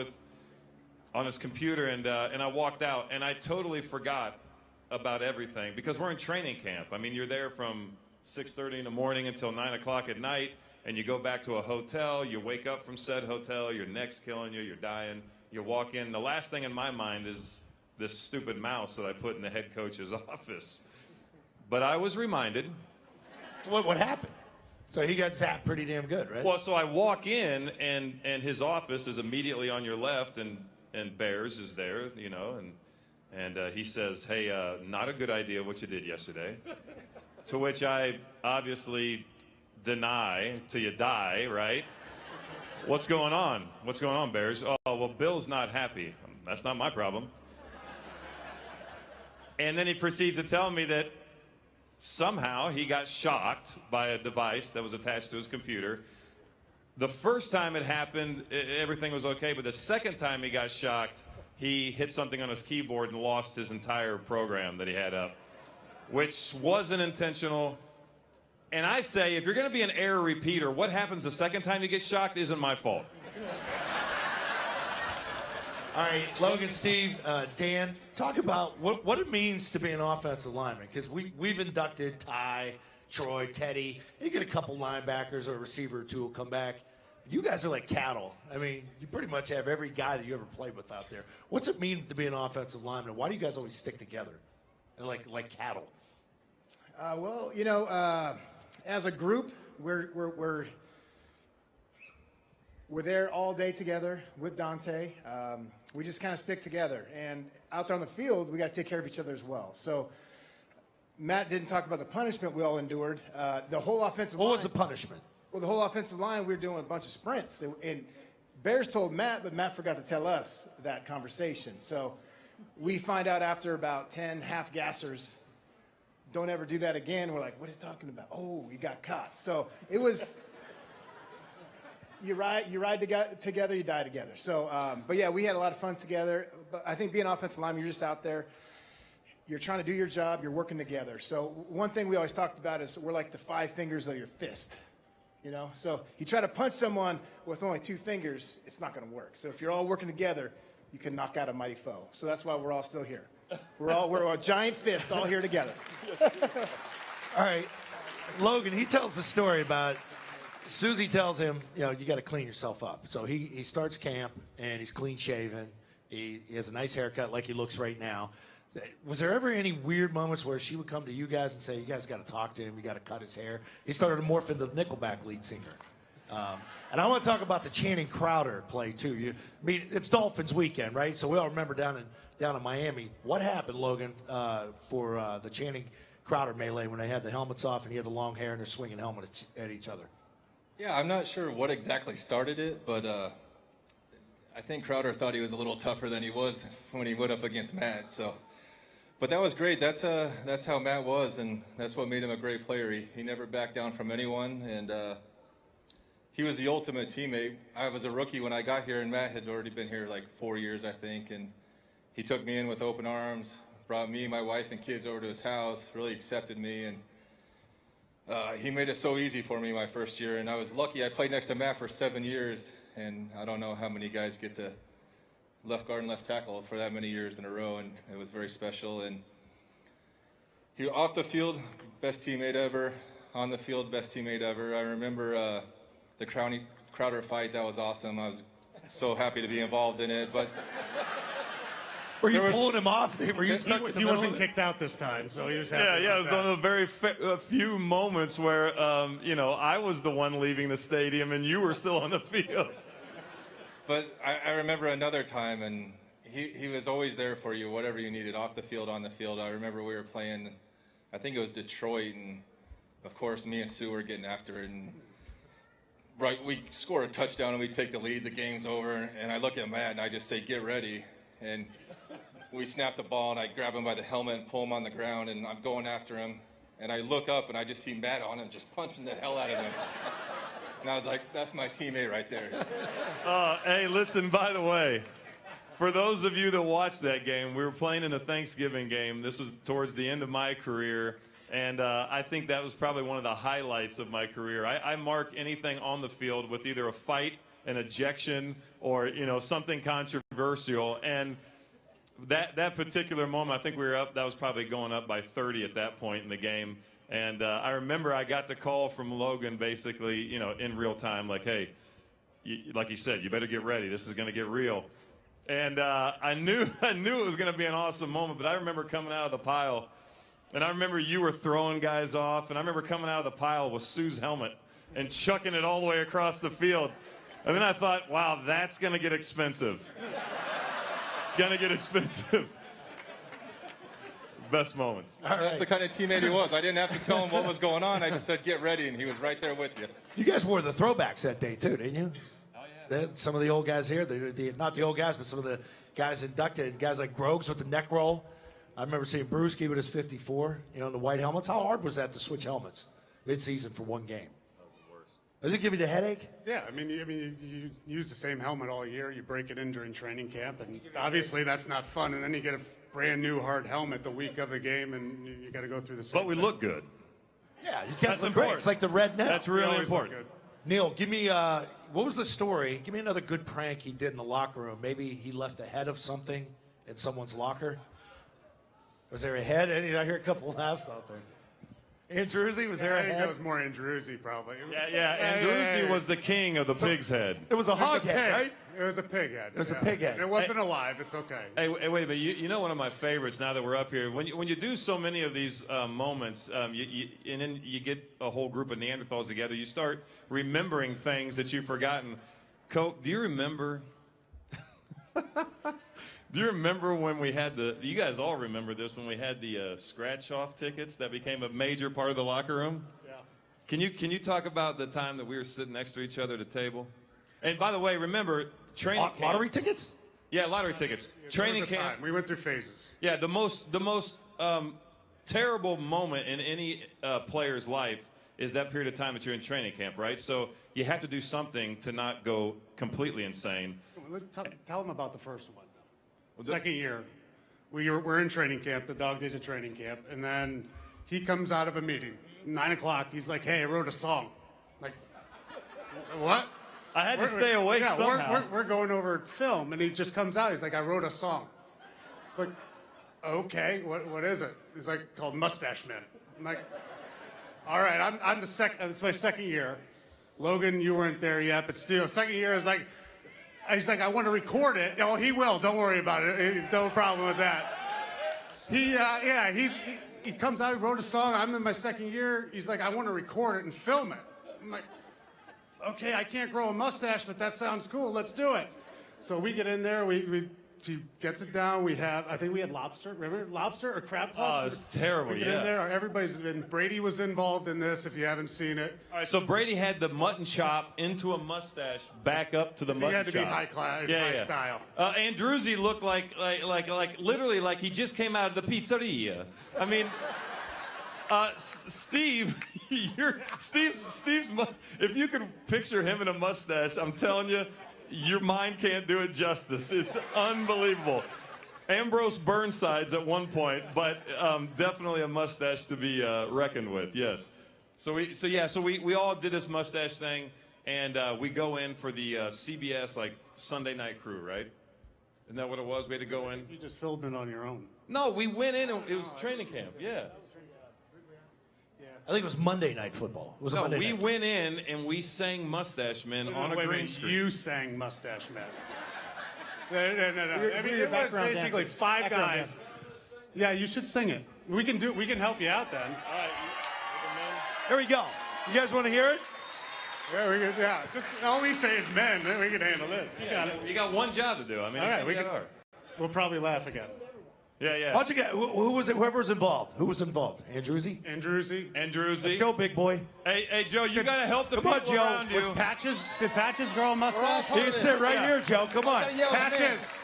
Speaker 7: on his computer, and I walked out, and I totally forgot about everything because we're in training camp. I mean, you're there from 6:30 in the morning until 9 o'clock at night. And you go back to a hotel, you wake up from said hotel, your neck's killing you, you're dying. You walk in, the last thing in my mind is this stupid mouse that I put in the head coach's office. But I was reminded.
Speaker 9: So what happened? So he got zapped pretty damn good, right?
Speaker 7: Well, so I walk in, and his office is immediately on your left, and Bears is there, and he says, hey, not a good idea what you did yesterday. To which I obviously deny till you die, right? What's going on? What's going on, Bears? Oh, well, Bill's not happy. That's not my problem. And then he proceeds to tell me that somehow he got shocked by a device that was attached to his computer. The first time it happened, everything was okay, but the second time he got shocked, he hit something on his keyboard and lost his entire program that he had up, which wasn't intentional. And I say, if you're going to be an error repeater, what happens the second time you get shocked isn't my fault.
Speaker 9: All right, Logan, Steve, Dan, talk about what it means to be an offensive lineman. Because we've inducted Ty, Troy, Teddy. You get a couple linebackers or a receiver or two will come back. You guys are like cattle. I mean, you pretty much have every guy that you ever played with out there. What's it mean to be an offensive lineman? Why do you guys always stick together like cattle?
Speaker 11: Well, as a group, we're there all day together with Dante. We just kind of stick together, and out there on the field, we got to take care of each other as well. So, Matt didn't talk about the punishment we all endured. The whole offensive line.
Speaker 9: What was the punishment?
Speaker 11: Well, the whole offensive line, we were doing a bunch of sprints, and Bears told Matt, but Matt forgot to tell us that conversation. So, we find out after about 10 half-gassers. Don't ever do that again. We're like, what is he talking about? Oh, he got caught. So it was, you ride together, you die together. So, but yeah, we had a lot of fun together. But I think being offensive lineman, you're just out there. You're trying to do your job. You're working together. So one thing we always talked about is we're like the 5 fingers of your fist. You know, so you try to punch someone with only 2 fingers, it's not going to work. So if you're all working together, you can knock out a mighty foe. So that's why we're all still here. We're a giant fist all here together.
Speaker 9: All right, Logan, he tells the story about Susie tells him, you know, you got to clean yourself up. So he starts camp and he's clean shaven. He has a nice haircut like he looks right now. Was there ever any weird moments where she would come to you guys and say, you guys got to talk to him, you got to cut his hair? He started to morph into the Nickelback lead singer. And I want to talk about the Channing Crowder play, too. I mean, it's Dolphins weekend, right? So we all remember down in Miami. What happened, Logan, for the Channing Crowder melee when they had the helmets off and he had the long hair and they're swinging helmets at each other?
Speaker 12: Yeah, I'm not sure what exactly started it, but I think Crowder thought he was a little tougher than he was when he went up against Matt. But that was great. That's how Matt was, and that's what made him a great player. He never backed down from anyone, and he was the ultimate teammate. I was a rookie when I got here, and Matt had already been here like 4 years, I think, and he took me in with open arms, brought me, my wife, and kids over to his house, really accepted me, and he made it so easy for me my first year, and I was lucky. I played next to Matt for 7 years, and I don't know how many guys get to left guard and left tackle for that many years in a row, and it was very special. And he, off the field, best teammate ever. On the field, best teammate ever. I remember the Crowder fight. That was awesome. I was so happy to be involved in it. But
Speaker 9: were you pulling him off? Were you stuck in the
Speaker 10: He
Speaker 9: middle
Speaker 10: wasn't
Speaker 9: of it?
Speaker 10: kicked out this time, so he was happy.
Speaker 7: Yeah, it was one of the very few moments where, you know, I was the one leaving the stadium and you were still on the field.
Speaker 12: But I remember another time, and he was always there for you, whatever you needed, off the field, on the field. I remember we were playing, I think it was Detroit, and of course me and Sue were getting after it. And right, we score a touchdown and we take the lead. The game's over, and I look at Matt and I just say, "Get ready." And we snap the ball, and I grab him by the helmet and pull him on the ground, and I'm going after him. And I look up, and I just see Matt on him, just punching the hell out of him. And I was like, that's my teammate right there.
Speaker 7: Hey, listen, by the way, for those of you that watched that game, we were playing in a Thanksgiving game. This was towards the end of my career, and I think that was probably one of the highlights of my career. I mark anything on the field with either a fight, an ejection, or, you know, something controversial. And that particular moment, I think we were up, that was probably going up by 30 at that point in the game. And I remember I got the call from Logan basically, you know, in real time, like, hey, like he said, you better get ready. This is going to get real. And I knew it was going to be an awesome moment, but I remember coming out of the pile, and I remember you were throwing guys off, and I remember coming out of the pile with Sue's helmet and chucking it all the way across the field. And then I thought, wow, that's going to get expensive. It's going to get expensive. Best moments.
Speaker 12: That's the kind of teammate he was. I didn't have to tell him what was going on. I just said, get ready, and he was right there with you.
Speaker 9: You guys wore the throwbacks that day, too, didn't you?
Speaker 12: Oh, yeah.
Speaker 9: Some of the old guys here, not the old guys, but some of the guys inducted, guys like Groves with the neck roll. I remember seeing Brewski with his 54, you know, the white helmets. How hard was that to switch helmets mid-season for one game?
Speaker 7: That was the worst.
Speaker 9: Does it give you the headache?
Speaker 10: Yeah, I mean, you use the same helmet all year. You break it in during training camp, and obviously that's not fun. And then you get a brand new hard helmet the week of the game, and you got to go through the same
Speaker 7: But we
Speaker 10: thing.
Speaker 7: look good.
Speaker 9: Yeah, you guys look great. It's like the red net.
Speaker 7: That's
Speaker 10: We
Speaker 7: really
Speaker 10: always look
Speaker 7: important.
Speaker 10: good.
Speaker 9: Neil, give me, what was the story? Give me another good prank he did in the locker room. Maybe he left a head of something in someone's locker. Was there a head? I hear a couple laughs out there. Andrewsy, was there
Speaker 10: I
Speaker 9: a
Speaker 10: think
Speaker 9: head?
Speaker 10: that was more Andrewsy, probably.
Speaker 7: Yeah, Andrewsy was the king of the pig's head.
Speaker 9: It was a hog
Speaker 10: It was a
Speaker 9: head,
Speaker 10: pig.
Speaker 9: right?
Speaker 10: It was a pig head.
Speaker 9: It was a pig head.
Speaker 10: It wasn't alive. It's okay.
Speaker 7: Hey, wait a minute. You know one of my favorites now that we're up here? When you do so many of these moments, and then you get a whole group of Neanderthals together, you start remembering things that you've forgotten. Coke, do you remember... Do you remember when we had you guys all remember this, when we had the scratch-off tickets that became a major part of the locker room?
Speaker 10: Yeah.
Speaker 7: Can you talk about the time that we were sitting next to each other at a table? And by the way, remember, training camp.
Speaker 9: Lottery tickets?
Speaker 7: Yeah, lottery tickets. Training
Speaker 10: There was a
Speaker 7: camp.
Speaker 10: time. We went through phases.
Speaker 7: Yeah, the most terrible moment in any player's life is that period of time that you're in training camp, right? So you have to do something to not go completely insane.
Speaker 10: Tell them about the first one. Second year, we're in training camp, the dog days of training camp, and then he comes out of a meeting, 9 o'clock. He's like, "Hey, I wrote a song." Like, what?
Speaker 7: I had to stay awake somehow.
Speaker 10: We're going over film, and he just comes out. He's like, "I wrote a song." Like, okay, what is it? He's like, called Mustache Man. I'm like, all right, I'm the second. It's my second year. Logan, you weren't there yet, but still, second year is like. He's like, I want to record it. Oh, he will. Don't worry about it. No problem with that. He comes out. He wrote a song. I'm in my second year. He's like, I want to record it and film it. I'm like, okay, I can't grow a mustache, but that sounds cool. Let's do it. So we get in there. She gets it down. I think we had lobster. Remember lobster or crab puff?
Speaker 7: Oh, it's terrible.
Speaker 10: We get in there. Everybody's been. Brady was involved in this. If you haven't seen it.
Speaker 7: All right. So Brady had the mutton chop into a mustache, back up to the mutton chop.
Speaker 10: He had to be high class, high style.
Speaker 7: Andruzzi looked like literally like he just came out of the pizzeria. I mean. Steve, Steve's. If you could picture him in a mustache, I'm telling you, your mind can't do it justice. It's unbelievable. Ambrose Burnside's at one point, but definitely a mustache to be reckoned with. Yes. So we all did this mustache thing, and we go in for the CBS like Sunday Night Crew, right? Isn't that what it was? We had to go in.
Speaker 10: You just filmed it on your own.
Speaker 7: No, we went in and it was training camp. Yeah.
Speaker 9: I think it was Monday Night Football.
Speaker 7: We went in and we sang Mustache Men on a green screen.
Speaker 10: You sang Mustache Men. No. I mean, it was basically dancers. Five guys. Yeah, you should sing it. We can help you out then.
Speaker 7: All right.
Speaker 9: Here we go. You guys want to hear it?
Speaker 10: Yeah, just all we say is men. We can handle it. You got it.
Speaker 7: You got one job to do. I mean,
Speaker 10: all right, we'll probably laugh again.
Speaker 7: Yeah.
Speaker 9: Why don't you get who was it? Whoever was involved. Who was involved? Andruzzi.
Speaker 7: Let's
Speaker 9: go, big boy.
Speaker 7: Hey, Joe, you got to help the people around you.
Speaker 10: Did Patches grow a mustache?
Speaker 9: You can sit right here, Joe. Come on.
Speaker 10: Patches.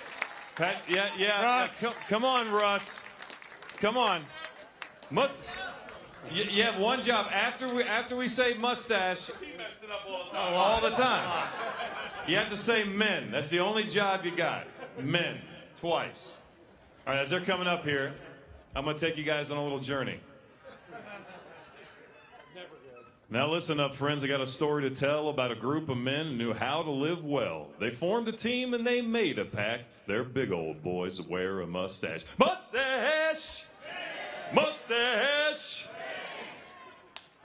Speaker 7: Russ. Come on, Russ. Come on. You have one job after we say mustache. He messed it up all the time. You have to say men. That's the only job you got. Men. Twice. All right, as they're coming up here, I'm going to take you guys on a little journey. Now listen up, friends. I got a story to tell about a group of men who knew how to live well. They formed a team and they made a pact. They're big old boys that wear a mustache. Mustache! Mustache!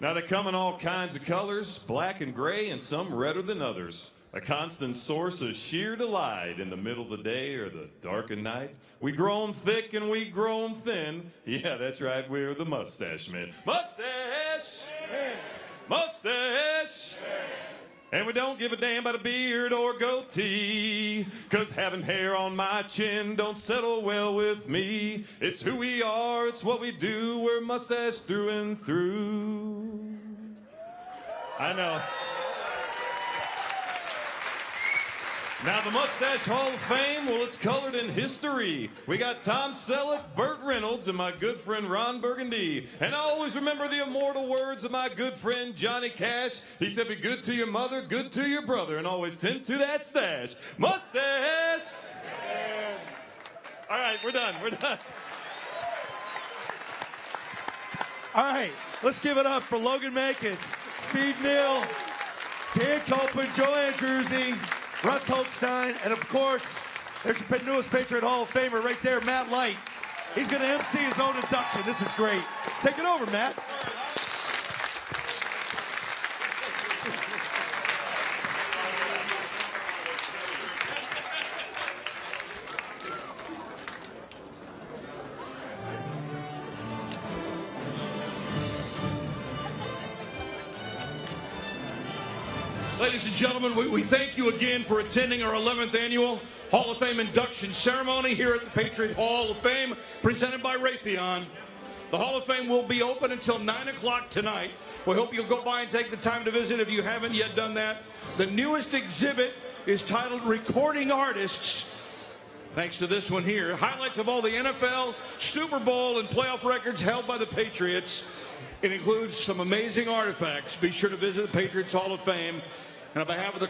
Speaker 7: Now they come in all kinds of colors, black and gray, and some redder than others. A constant source of sheer delight in the middle of the day or the darkened night. We grow 'em thick and we grow 'em thin. Yeah, that's right, we're the Mustache Men. Mustache! Mustache! And we don't give a damn about a beard or goatee, 'cause having hair on my chin don't settle well with me. It's who we are, it's what we do, we're mustache through and through. I know. Now, the Mustache Hall of Fame, well, it's colored in history. We got Tom Selleck, Burt Reynolds, and my good friend Ron Burgundy. And I always remember the immortal words of my good friend Johnny Cash. He said, be good to your mother, good to your brother, and always tend to that stash. Mustache! All right, we're done.
Speaker 9: All right, let's give it up for Logan Mankins, Steve Neal, Dan Copeland, Joe Andruzzi, Russ Holstein, and of course, there's your newest Patriot Hall of Famer right there, Matt Light. He's going to MC his own induction. This is great. Take it over, Matt.
Speaker 1: Ladies and gentlemen, we thank you again for attending our 11th annual Hall of Fame induction ceremony here at the Patriot Hall of Fame, presented by Raytheon. The Hall of Fame will be open until 9 o'clock tonight. We hope you'll go by and take the time to visit if you haven't yet done that. The newest exhibit is titled Recording Artists. Thanks to this one here. Highlights of all the NFL, Super Bowl, and playoff records held by the Patriots. It includes some amazing artifacts. Be sure to visit the Patriots Hall of Fame. And on behalf of the